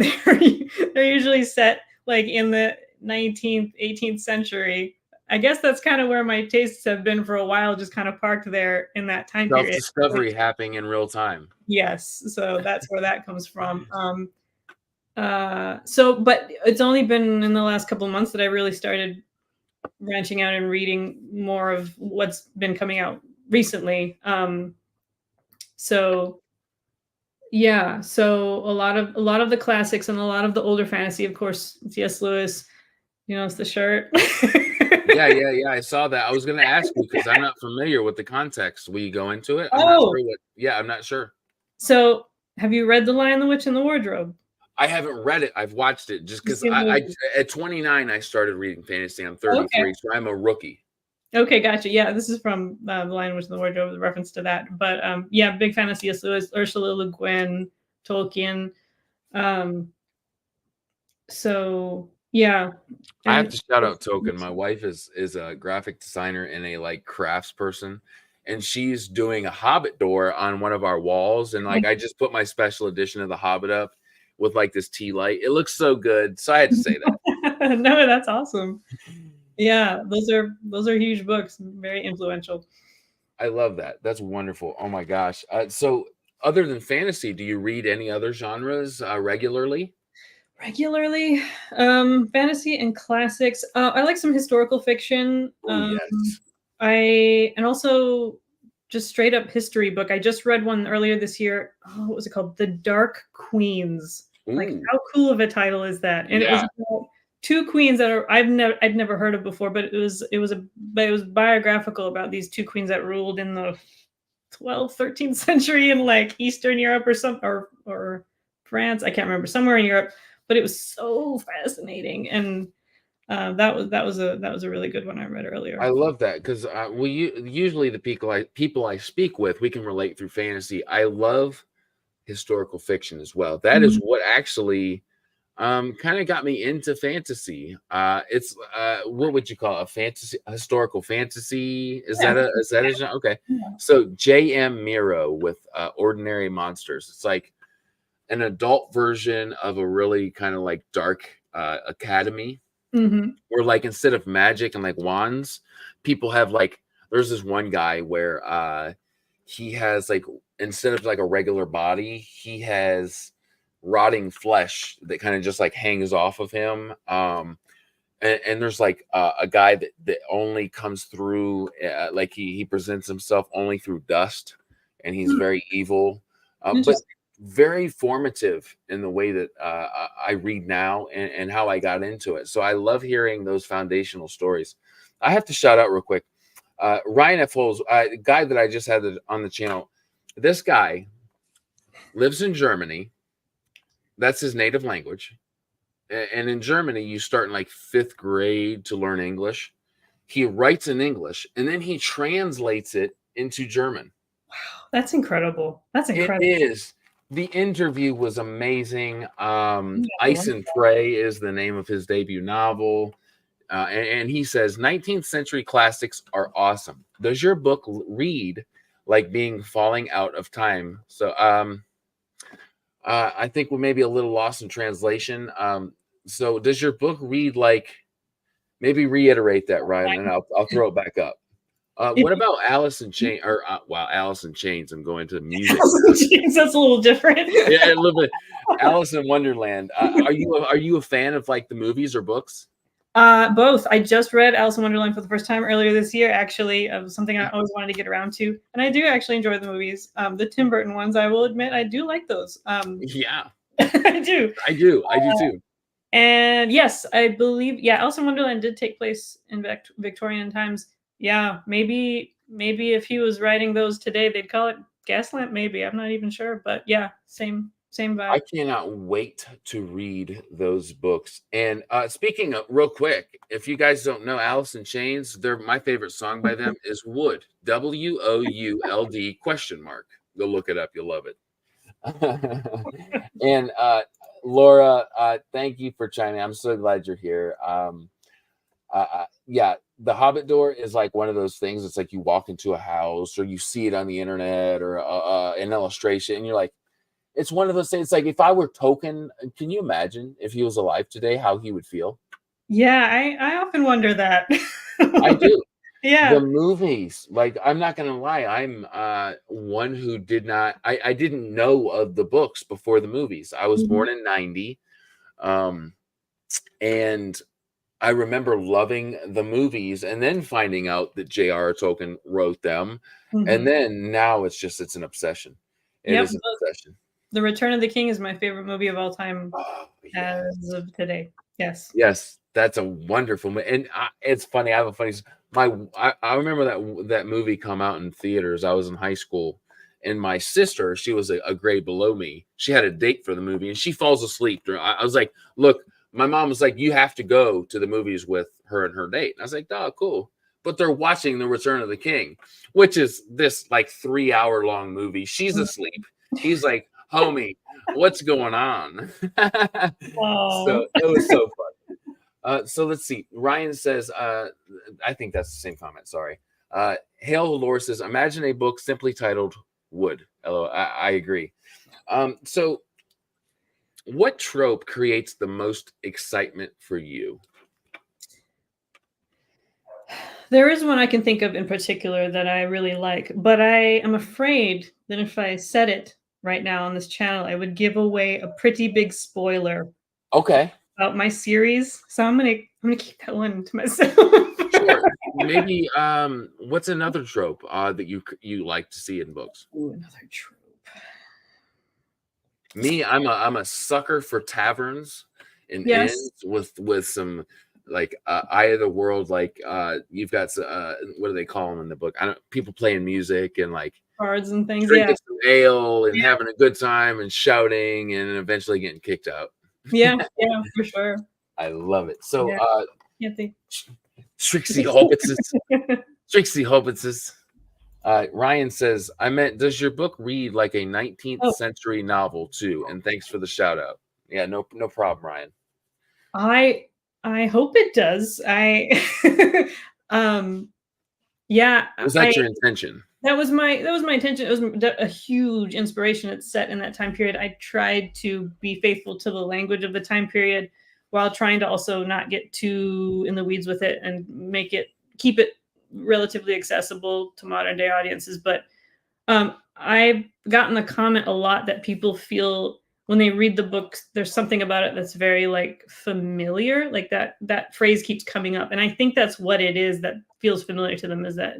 they're usually set like in the 19th, 18th century. I guess that's kind of where my tastes have been for a while, just kind of parked there in that time period. Self-discovery happening in real time. Yes, so that's where that comes from. But it's only been in the last couple of months that I really started branching out and reading more of what's been coming out recently. So a lot of the classics and a lot of the older fantasy, of course, C.S. Lewis, you know, it's the shirt. yeah. I saw that. I was going to ask you because I'm not familiar with the context. Will you go into it? I'm not sure. So have you read The Lion, the Witch, and the Wardrobe? I haven't read it. I've watched it just because I at 29, I started reading fantasy. I'm 33, so I'm a rookie. Okay, gotcha. Yeah, this is from The Lion, Witch, and the Wardrobe, with reference to that. But big fan of C.S. Lewis, Ursula Le Guin, Tolkien. So yeah. I have to shout out Token. My wife is a graphic designer and a like crafts person, and she's doing a Hobbit door on one of our walls. And like I just put my special edition of the Hobbit up with like this tea light. It looks so good. So I had to say that. No, that's awesome. Yeah, those are huge books, very influential. I love that. That's wonderful. Oh my gosh. So other than fantasy, do you read any other genres regularly? Fantasy and classics. I like some historical fiction. Yes. And also just straight up history book. I just read one earlier this year. Oh, what was it called? The Dark Queens. Like, Ooh, how cool of a title is that? And it was yeah. about two queens that are I'd never heard of before, but it was biographical about these two queens that ruled in the 12th, 13th century in like Eastern Europe or or France. I can't remember, somewhere in Europe, but it was so fascinating. And that was a really good one I read I earlier. love that because usually the people I speak with, we can relate through fantasy. I love historical fiction as well. That is Mhm. what actually kind of got me into fantasy. It's what would you call it? A fantasy, a historical fantasy? Yeah, Is that a genre? Okay. yeah. So J.M. Miro with Ordinary Monsters. It's like an adult version of a really kind of like dark academy Mhm. where like instead of magic and like wands, people have like there's this one guy where he has like instead of like a regular body, he has rotting flesh that kind of just like hangs off of him. And there's like a guy that only comes through like he presents himself only through dust, and he's Hmm, very evil, but interesting. very formative in the way that I read now and how I got into it. So I love hearing those foundational stories. I have to shout out real quick. Ryan F. Holes, guy that I just had on the channel. This guy lives in Germany. That's his native language. And in Germany, you start in like fifth grade to learn English. He writes in English and then he translates it into German. That's incredible. That's It incredible. is. The interview was amazing. Yeah, I Ice love and Prey is the name of his debut novel. And he says 19th century classics are awesome. Does your book read like being falling out of time? So I think we're maybe a little lost in translation. So does your book read like maybe reiterate that, Ryan, and I'll throw it back up. If What about Alice in Chains? Or wow, Alice in Chains. I'm going to music. Jeez, that's a little different. Yeah, a little bit. Alice in Wonderland. Are you a fan of like the movies or books? Both. I just read Alice in Wonderland for the first time earlier this year, actually, of something I always wanted to get around to. And I do actually enjoy the movies. The Tim Burton ones, I will admit, I do like those. Yeah, I do. I do. I do too. And yes, I believe, yeah, Alice in Wonderland did take place in Victorian times. Yeah, maybe if he was writing those today, they'd call it Gaslamp, maybe. I'm not even sure. But yeah, same I vibe. cannot wait to read those books. And speaking of real quick, if you guys don't know Alice in Chains, they're my favorite song by them is Would. WOULD question mark. Go look it up. You'll love it. And Laura, thank you for chiming. I'm so glad you're here. Yeah, the Hobbit door is like one of those things. It's like you walk into a house or you see it on the internet or an illustration, and you're like, it's one of those things. It's like if I were Tolkien, can you imagine if he was alive today, how he would feel? Yeah, I often wonder that. I do. The Yeah. movies, like I'm not gonna lie, I'm one who I didn't know of the books before the movies. I was Mhm, born in 90. Um, and I remember loving the movies and then finding out that J.R.R. Tolkien wrote them. And mhm. then now it's an obsession. It Yep, is an obsession. The Return of the King is my favorite movie of all time Oh, as yes. of today. Yes. Yes, that's a wonderful and it's funny. I have a funny I remember that movie come out in theaters. I was in high school, and my sister, she was a grade below me. She had a date for the movie, and she falls asleep. I was like, "Look," my mom was like, "You have to go to the movies with her and her date." And I was like, "Oh, cool." But they're watching The Return of the King, which is this like 3 hour long movie. She's asleep. He's like, "Homie, what's going on?" Oh. So it was so fun. So let's see. Ryan says, I think that's the same comment. Sorry. Hail Lore says, imagine a book simply titled Wood. Hello, I agree. So, what trope creates the most excitement for you? There is one I can think of in particular that I really like, but I am afraid that if I said it right now on this channel, I would give away a pretty big spoiler Okay. about my series. So I'm gonna keep that one to myself. Or maybe what's another trope that you like to see in books? Ooh, another trope. Me, I'm a sucker for taverns and Yes, inns with some like eye of the world. Like you've got what do they call them in the book? I don't people playing music and like cards and things. Yeah, drinking some ale and yeah, having a good time and shouting and eventually getting kicked out. yeah, yeah, for sure. I love it. So Yeah, can't think. Trixie Hobbitses. Trixie Hobbitses. Ryan says, I meant, does your book read like a 19th Oh, century novel too? And thanks for the shout out. Yeah, no problem, Ryan. I I hope it does. Um, yeah, Was I that your intention? that was my intention. It was a huge inspiration. It's set in that time period. I tried to be faithful to the language of the time period while trying to also not get too in the weeds with it and keep it relatively accessible to modern day audiences. But I've gotten the comment a lot that people feel when they read the book, there's something about it that's very like familiar, like that phrase keeps coming up, and I think that's what it is that feels familiar to them is that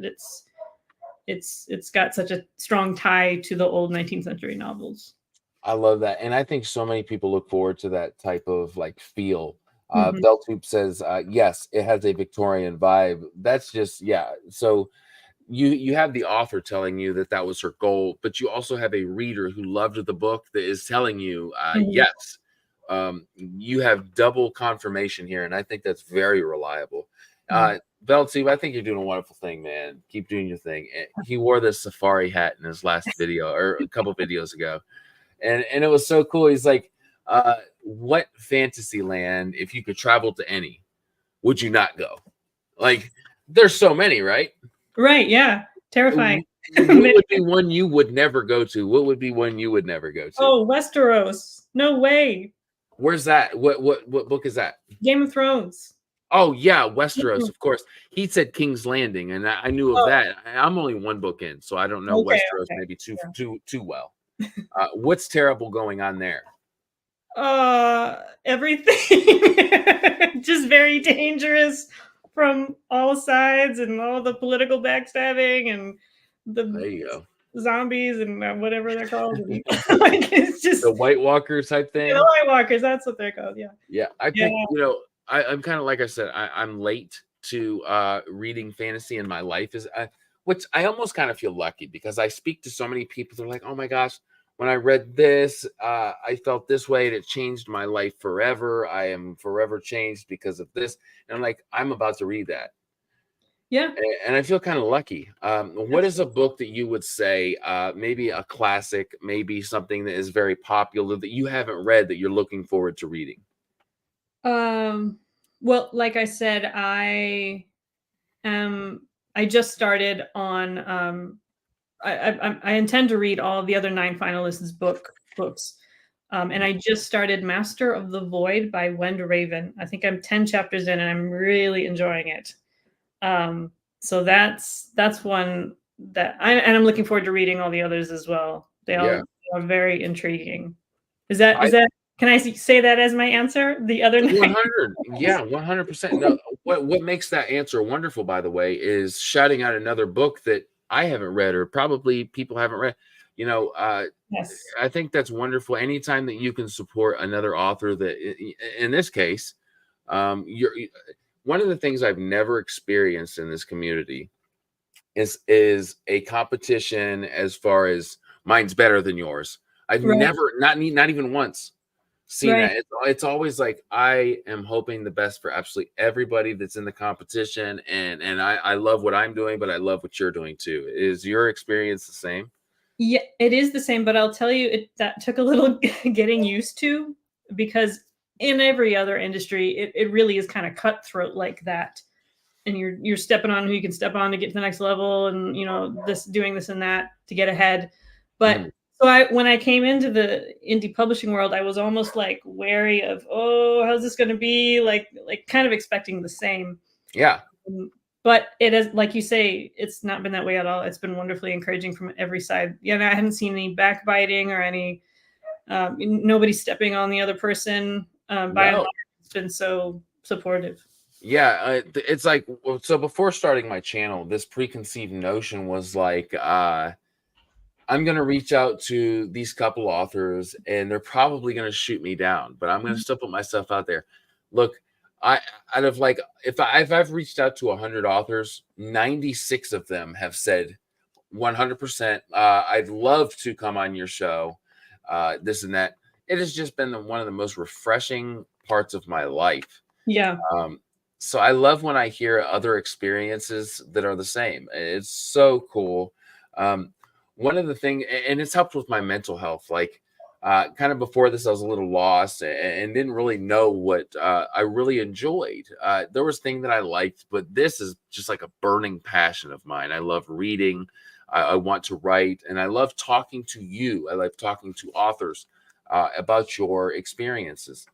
it's got such a strong tie to the old 19th century novels. I love that. And I think so many people look forward to that type of like feel. Mhm, Beltube says, yes, it has a Victorian vibe. That's just, yeah. So you have the author telling you that that was her goal, but you also have a reader who loved the book that is telling you, mhm, yes. You have double confirmation here, and I think that's very reliable. mhm. Beltube, I think you're doing a wonderful thing, man. Keep doing your thing. He wore this safari hat in his last video or a couple videos ago, and it was so cool. He's like, what fantasy land, if you could travel to any, would you not go? Like, there's so many, right? Right, yeah, terrifying. What would be one you would never go to? What would be one you would never go to? Oh, Westeros. No way. Where's that? What book is that? Game of Thrones. Oh yeah, Westeros, Mhm. of course. He said King's Landing, and I knew of Oh, that. I'm only one book in, so I don't know okay, Westeros okay. maybe Yeah. too well. What's terrible going on there? Everything. Just very dangerous from all sides and all the political backstabbing and the There you go. zombies and whatever they're called. Like it's The just White Walker type the thing. White Walkers. That's what they're called. Yeah. Yeah, I Yeah. think I'm kind of like I said, I'm late to reading fantasy in my life is which I almost kind of feel lucky because I speak to so many people. They're like, oh my gosh, when I read this, I felt this way and it changed my life forever. I am forever changed because of this. And I'm like, I'm about to read that. Yeah. And I feel kind of lucky. What is a book that you would say, maybe a classic, maybe something that is very popular that you haven't read that you're looking forward to reading? Um. Well, like I said, am. I just started on. I intend to read all of the other 9 finalists' books. And I just started Master of the Void by Wend Raven. I think I'm 10 chapters in and I'm really enjoying it. So that's one that I'm looking forward to reading all the others as well. They Yeah. all are very intriguing. Is that can I say that as my answer? The other 9? 100. Yeah, 100%. No, what makes that answer wonderful, by the way, is shouting out another book that I haven't read or probably people haven't read. You know, Yes. I think that's wonderful. Anytime that you can support another author that, in this case, you're one of the things I've never experienced in this community is a competition as far as mine's better than yours. I've Right. never, not even once seen Right. that. It's always like I am hoping the best for absolutely everybody that's in the competition, and I love what I'm doing, but I love what you're doing too. Is your experience the same? Yeah, it is the same, but I'll tell you that took a little getting used to because in every other industry, it really is kind of cutthroat like that. And you're stepping on who you can step on to get to the next level and this doing this and that to get ahead. But Mhm. so when I came into the indie publishing world, I was almost like wary of, oh, how's this going to be? Like kind of expecting the same. Yeah, But it is, like you say, it's not been that way at all. It's been wonderfully encouraging from every side. Yeah, I haven't seen any backbiting or any nobody stepping on the other person. By and no, large, it's been so supportive. Yeah, it's like, so before starting my channel, this preconceived notion was like, I'm going to reach out to these couple authors and they're probably going to shoot me down, but I'm going to still put myself out there. Look, I out of like, if I've reached out to 100 authors, 96 of them have said 100%, I'd love to come on your show, this and that. It has just been one of the most refreshing parts of my life. Yeah. So I love when I hear other experiences that are the same. It's so cool. One of the things, and it's helped with my mental health. Like, kind of before this, I was a little lost and didn't really know what I really enjoyed. There was things that I liked, but this is just like a burning passion of mine. I love reading. I want to write, and I love talking to you. I love talking to authors about your experiences.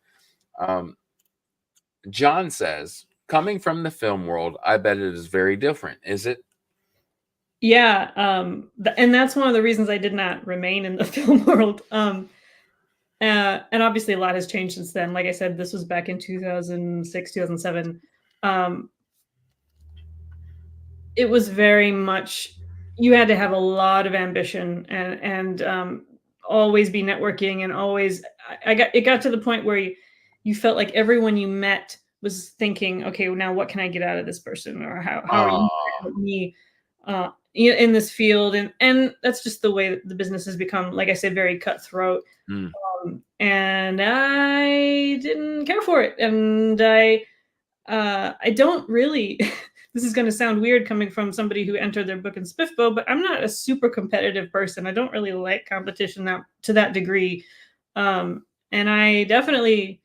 John says, coming from the film world, I bet it is very different. Is it? Yeah, and that's one of the reasons I did not remain in the film world. And obviously a lot has changed since then. Like I said, this was back in 2006, 2007. It was very much, you had to have a lot of ambition and always be networking, and always, it got to the point where you felt like everyone you met was thinking, okay, well, now what can I get out of this person, or how are you help me in this field? And that's just the way the business has become, like I said, very cutthroat. And I didn't care for it, and I don't really this is going to sound weird coming from somebody who entered their book in Spiffbo, but I'm not a super competitive person. I don't really like competition to that degree. And I definitely,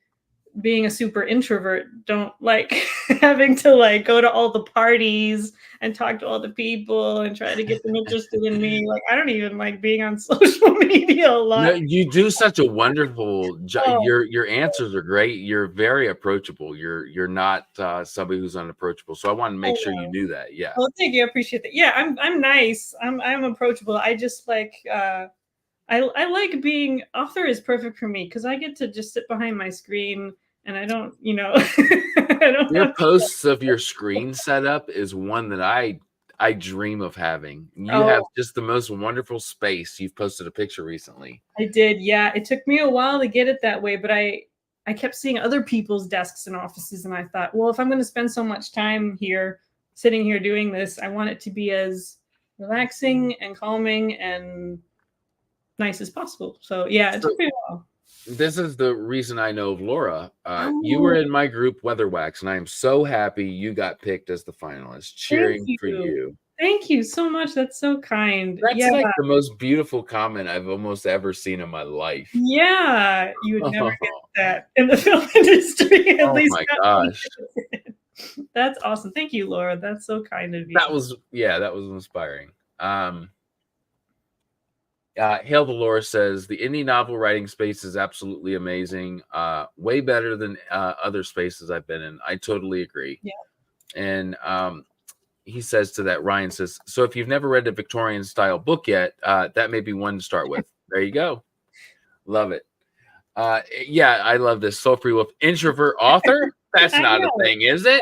being a super introvert, don't like having to like go to all the parties and talk to all the people and try to get them interested in me. Like, I don't even like being on social media a lot. No, you do such a wonderful job. Your answers are great. You're very approachable. You're not somebody who's unapproachable. So I want to make sure you knew that. Yeah. Well, thank you. I appreciate that. Yeah, I'm nice. I'm approachable. I just like I like being, author is perfect for me because I get to just sit behind my screen and I don't, I don't your posts of your screen setup is one that I dream of having. You have just the most wonderful space. You've posted a picture recently. I did, yeah. It took me a while to get it that way, but I kept seeing other people's desks and offices, and I thought, well, if I'm going to spend so much time here, sitting here doing this, I want it to be as relaxing and calming and nice as possible. So yeah, it took me a while. This is the reason I know of Laura. You were in my group Weatherwax, and I am so happy you got picked as the finalist. Cheering for you. Thank you so much. That's so kind. That's like the most beautiful comment I've almost ever seen in my life. Yeah, you would never get that in the film industry. At least. Oh my gosh. That's awesome. Thank you, Laura. That's so kind of you. That was inspiring. Hail to Laura says the indie novel writing space is absolutely amazing. Way better than other spaces I've been in. I totally agree. Yeah. And he says to that, Ryan says, so if you've never read a Victorian style book yet, that may be one to start with. There you go. Love it. Yeah, I love this. Soul Free Wolf, introvert author. That's not a thing, is it?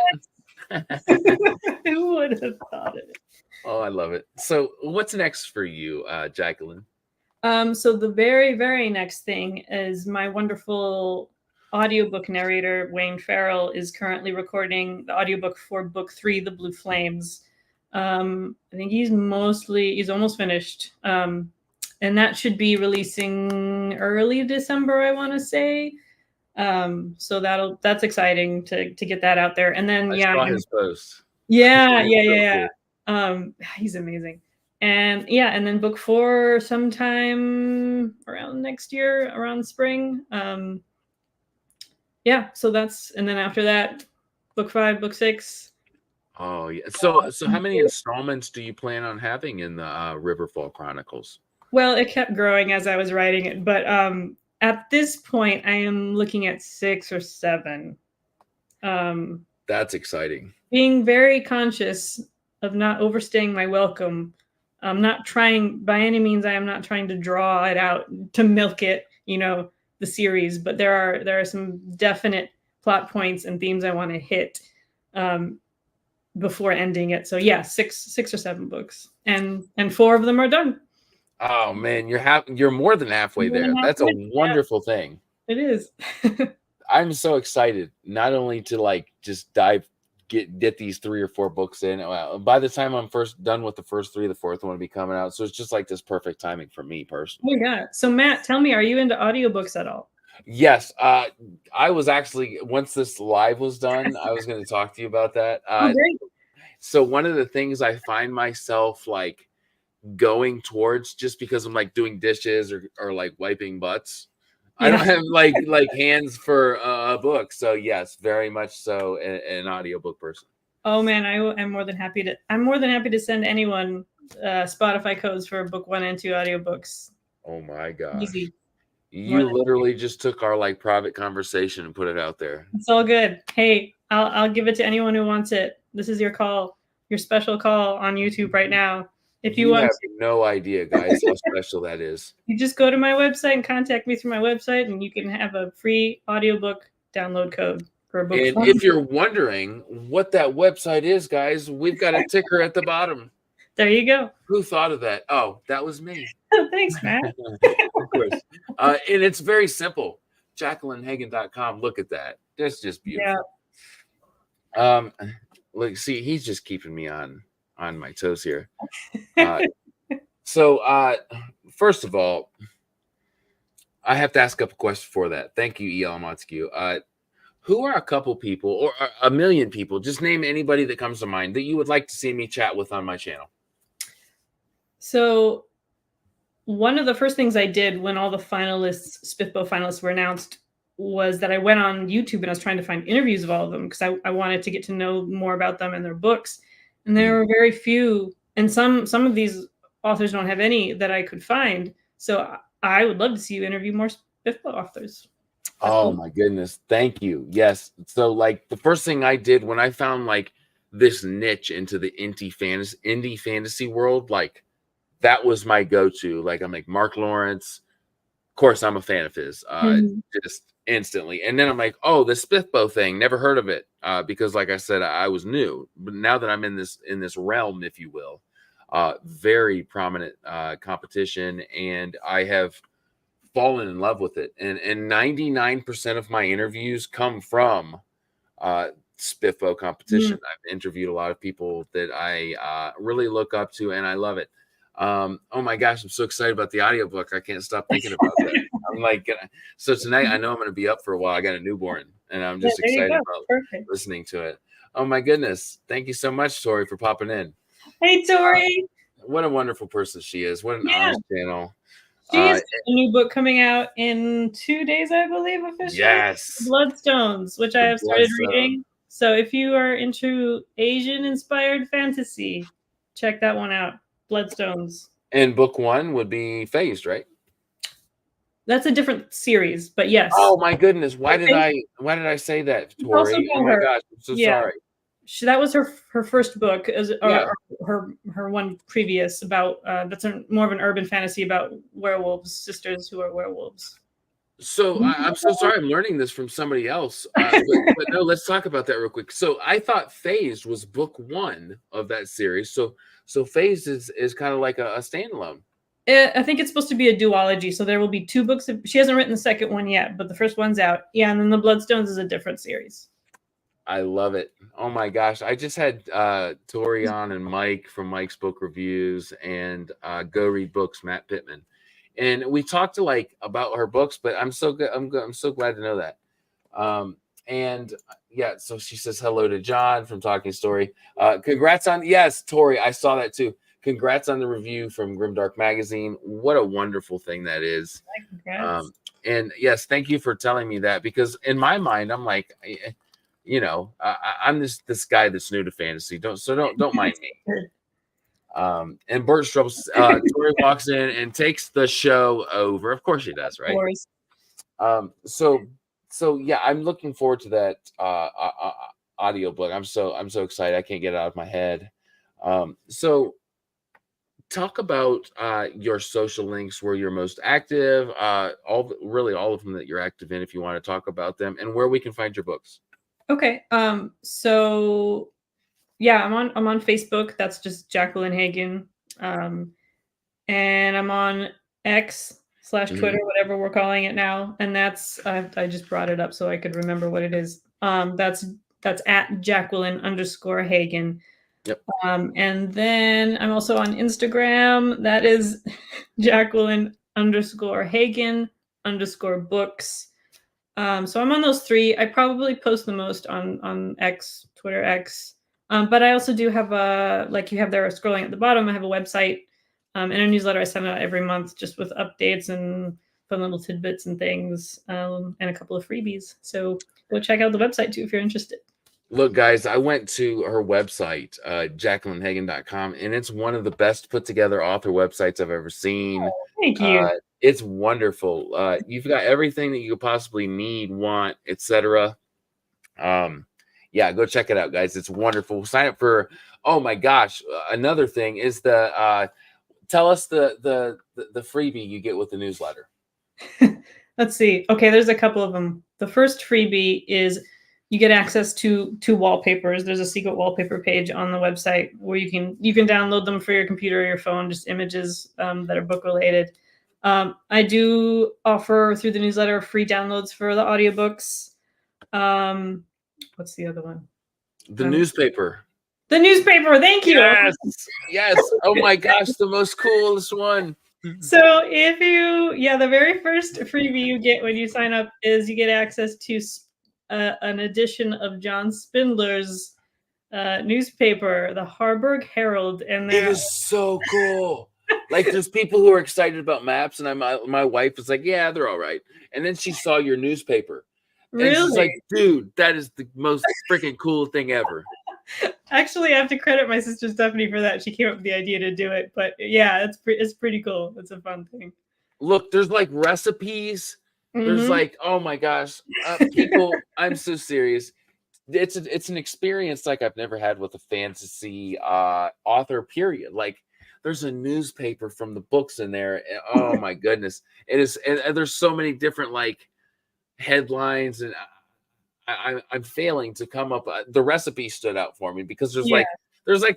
Who would have thought it? Oh, I love it. So what's next for you, Jacquelyn? So the very, very next thing is my wonderful audiobook narrator, Wayne Farrell, is currently recording the audiobook for book 3, The Blue Flames. I think he's almost finished. And that should be releasing early December, I want to say. So that's exciting to get that out there. And then I saw his post. Yeah. He's amazing. And and then book 4 sometime around next year, around spring. So that's, and then after that, book 5, book 6. Oh yeah. So how many installments do you plan on having in the Riverfall Chronicles? Well, it kept growing as I was writing it, but at this point, I am looking at 6 or 7. That's exciting. Being very conscious of not overstaying my welcome. I'm not trying, by any means, I am not trying to draw it out to milk it, the series, but there are some definite plot points and themes I want to hit. before ending it. So yeah, six or seven books, and 4 of them are done. Oh man, you're more than halfway More there. than That's a halfway. Yeah, wonderful thing. it is. I'm so excited not only to like just get these 3 or 4 books in. Well, by the time I'm first done with the first 3, the fourth one will be coming out. So it's just like this perfect timing for me Oh personally. my god. So Matt, tell me, are you into audiobooks at all? Yes, I was actually once this live was done, I was going to talk to you about that. Oh, great. So one of the things I find myself like going towards just because I'm like doing dishes or like wiping butts. I don't Yeah. have like hands for a book. So yes, very much so an audiobook person. Oh man, I'm more than happy to. I'm more than happy to send anyone Spotify codes for book 1 and 2 audiobooks. Oh my gosh. Easy. More You than literally just took our like private conversation and put it out there. It's all good. Hey, I'll give it to anyone who wants it. This is your call, your special call on YouTube right now. If you You want, have no idea, guys, how special that is. you just go to my website and contact me through my website, and you can have a free audiobook download code for a book. And if you're wondering what that website is, guys, we've got a ticker at the bottom. There you go. Who thought of that? Oh, that was me. Thanks, Matt. Of course. And it's very simple. JacquelynHagen.com. Look at that. That's just beautiful. Yeah. Look, see, he's just keeping me on my toes here. So first of all, I have to ask a couple questions for that. Thank you, E.L. Montague. Who are a couple people or a million people? Just name anybody that comes to mind that you would like to see me chat with on my channel. So one of the first things I did when all the finalists, Spiffbo finalists were announced was that I went on YouTube and I was trying to find interviews of all of them because I wanted to get to know more about them and their books. And there were very few, and some of these authors don't have any that I could find. So I would love to see you interview more Spiffbo authors. Oh my goodness. Thank you. Yes. So like the first thing I did when I found like this niche into the indie fantasy world, like that was my go-to. Like I'm like Mark Lawrence. Of course, I'm a fan of his. Just instantly. And then I'm like, oh, the Spiffbo thing, never heard of it. Because like I said, I was new. But now that I'm in this realm, if you will, very prominent competition, and I have fallen in love with it. And 99% of my interviews come from Spiffbo competition. I've interviewed a lot of people that I really look up to, and I love it. Oh my gosh, I'm so excited about the audiobook. I can't stop thinking about that. I'm like, so tonight I know I'm going to be up for a while. I got a newborn, and I'm just excited about listening to it. Oh my goodness. Thank you so much, Tori, for popping in. Hey, Tori. What a wonderful person she is. What an honest channel. She has a new book coming out in 2 days, I believe, officially. Yes. Bloodstones, which I have started reading. So if you are into Asian-inspired fantasy, check that one out. Bloodstones. And book 1 would be Phased, right? That's a different series, but yes. Oh my goodness! Why did I say that, Tori? Oh my gosh! I'm so sorry. That was her first book, or her one previous about that's more of an urban fantasy about werewolves, sisters who are werewolves. So I'm so sorry. I'm learning this from somebody else. But no, let's talk about that real quick. So I thought Phased was book 1 of that series. So Phased is kind of like a standalone. I think it's supposed to be a duology. So there will be 2 books. She hasn't written the second one yet, but the first one's out. Yeah, and then the Bloodstones is a different series. I love it. Oh my gosh. I just had Tori on and Mike from Mike's Book Reviews and Go Read Books, Matt Pittman. And we talked to like about her books, but I'm so good. I'm so glad to know that. And yeah, so she says hello to John from Talking Story. Congrats on Tori, I saw that too. Congrats on the review from Grimdark Magazine. What a wonderful thing that is. And yes, thank you for telling me that, because in my mind, I'm like, you know, I'm this guy that's new to fantasy. Don't mind me. And Bert Strubbs, Tori walks in and takes the show over. Of course she does, right? Of course. So yeah, I'm looking forward to that audiobook. I'm so excited. I can't get it out of my head. So talk about your social links, where you're most active, all of them that you're active in, if you want to talk about them, and where we can find your books. Okay. So yeah, I'm on Facebook. That's just Jacquelyn Hagen. And I'm on X/Twitter, whatever we're calling it now. And that's I just brought it up so I could remember what it is. That's at Jacquelyn_Hagen. Yep. And then I'm also on Instagram. That is Jacquelyn_Hagen_books. So I'm on those three. I probably post the most on X, Twitter X. But I also do have like you have there scrolling at the bottom, I have a website and a newsletter I send out every month just with updates and fun little tidbits and things, and a couple of freebies. So go check out the website too if you're interested. Look, guys, I went to her website, JacquelynHagen.com, and it's one of the best put together author websites I've ever seen. Thank you. It's wonderful. You've got everything that you could possibly need, want, etc. Yeah, go check it out, guys. It's wonderful. Sign up for. Oh my gosh, another thing is the. Tell us the freebie you get with the newsletter. Let's see. Okay, there's a couple of them. The first freebie is you get access to wallpapers. There's a secret wallpaper page on the website where you can download them for your computer or your phone, just images that are book related. I do offer through the newsletter free downloads for the audiobooks. What's the other one? The newspaper. The newspaper. Thank you. Yes. Yes. Oh my gosh, the most coolest one. So if you, the very first freebie you get when you sign up is you get access to an edition of John Spindler's newspaper, the Harburg Herald, and it is so cool. Like there's people who are excited about maps, and my wife was like, "Yeah, they're all right." And then she saw your newspaper, and she's like, "Dude, that is the most freaking cool thing ever." Actually, I have to credit my sister Stephanie for that. She came up with the idea to do it, but yeah, it's pretty cool. It's a fun thing. Look, there's like recipes. There's like, oh my gosh, people. I'm so serious. It's an experience like I've never had with a fantasy author. Period. Like there's a newspaper from the books in there. And, oh my goodness, it is. And there's so many different like headlines, and I'm failing to come up. The recipe stood out for me because there's like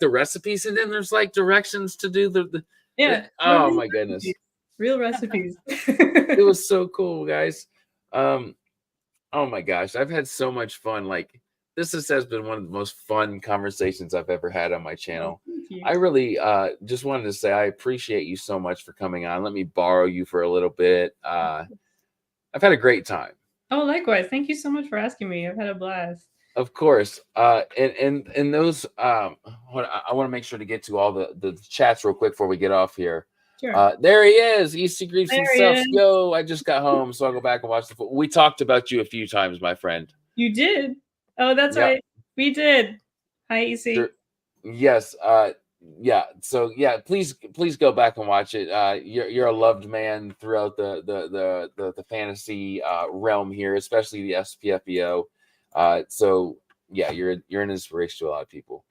the recipes, and then there's like directions to do the oh my goodness, real recipes. It was so cool, guys. Oh my gosh, I've had so much fun. Like this has been one of the most fun conversations I've ever had on my channel. I really just wanted to say I appreciate you so much for coming on. Let me borrow you for a little bit. I've had a great time. Oh, likewise. Thank you so much for asking me. I've had a blast. Of course. And those I want to make sure to get to all the chats real quick before we get off here. Sure. There he is. Easty Griefs himself. Yo, I just got home, so I'll go back and watch the we talked about you a few times, my friend. You did? Oh, that's right. We did. Hi, Easy. Yes. Yeah. So yeah, please go back and watch it. You're a loved man throughout the fantasy realm here, especially the SPFBO. So yeah, you're an inspiration to a lot of people.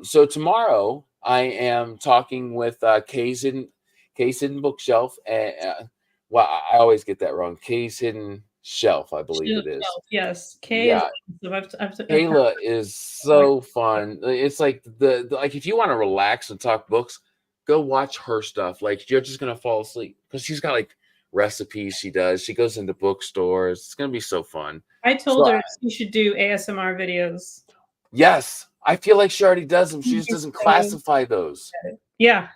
So tomorrow I am talking with Kay's Hidden Bookshelf, and well, I always get that wrong. Kay's Hidden Shelf, I believe it is. Yes, Kayla is so fun. It's like the like if you want to relax and talk books, go watch her stuff. Like you're just gonna fall asleep because she's got like recipes she does. She goes into bookstores. It's gonna be so fun. I told her she should do ASMR videos. Yes, I feel like she already does them. She just doesn't classify those. Yeah.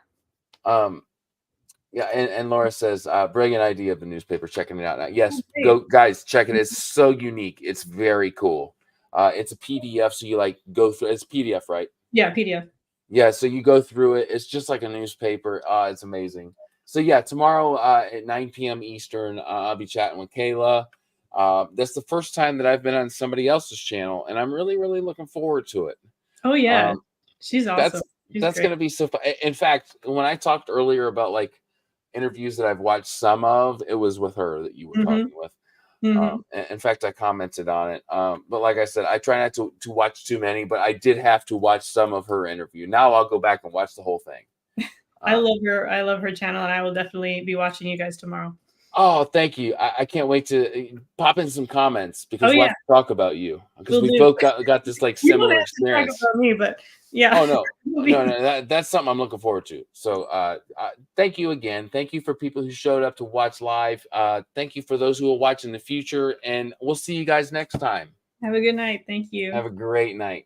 Yeah, and Laura says, brilliant idea of the newspaper, checking it out now. Yes, go guys, check it. It's so unique. It's very cool. It's a PDF, so you like go through. It's PDF, right? Yeah, PDF. Yeah, so you go through it. It's just like a newspaper. It's amazing. So yeah, tomorrow at 9 p.m. Eastern, I'll be chatting with Kayla. That's the first time that I've been on somebody else's channel, and I'm really, really looking forward to it. Oh yeah, she's awesome. That's going to be so fun. In fact, when I talked earlier about like interviews that I've watched some of, it was with her that you were talking with. In fact, I commented on it. But like I said, I try not to watch too many, but I did have to watch some of her interview. Now I'll go back and watch the whole thing. I love her. I love her channel, and I will definitely be watching you guys tomorrow. Oh, thank you. I can't wait to pop in some comments because Oh we'll yeah, have to talk about you because we'll we do. both got this like You don't similar have to talk experience. about me, but yeah. Oh no, We'll no, be- no, that's something I'm looking forward to. So, thank you again. Thank you for people who showed up to watch live. Thank you for those who will watch in the future, and we'll see you guys next time. Have a good night. Thank you. Have a great night.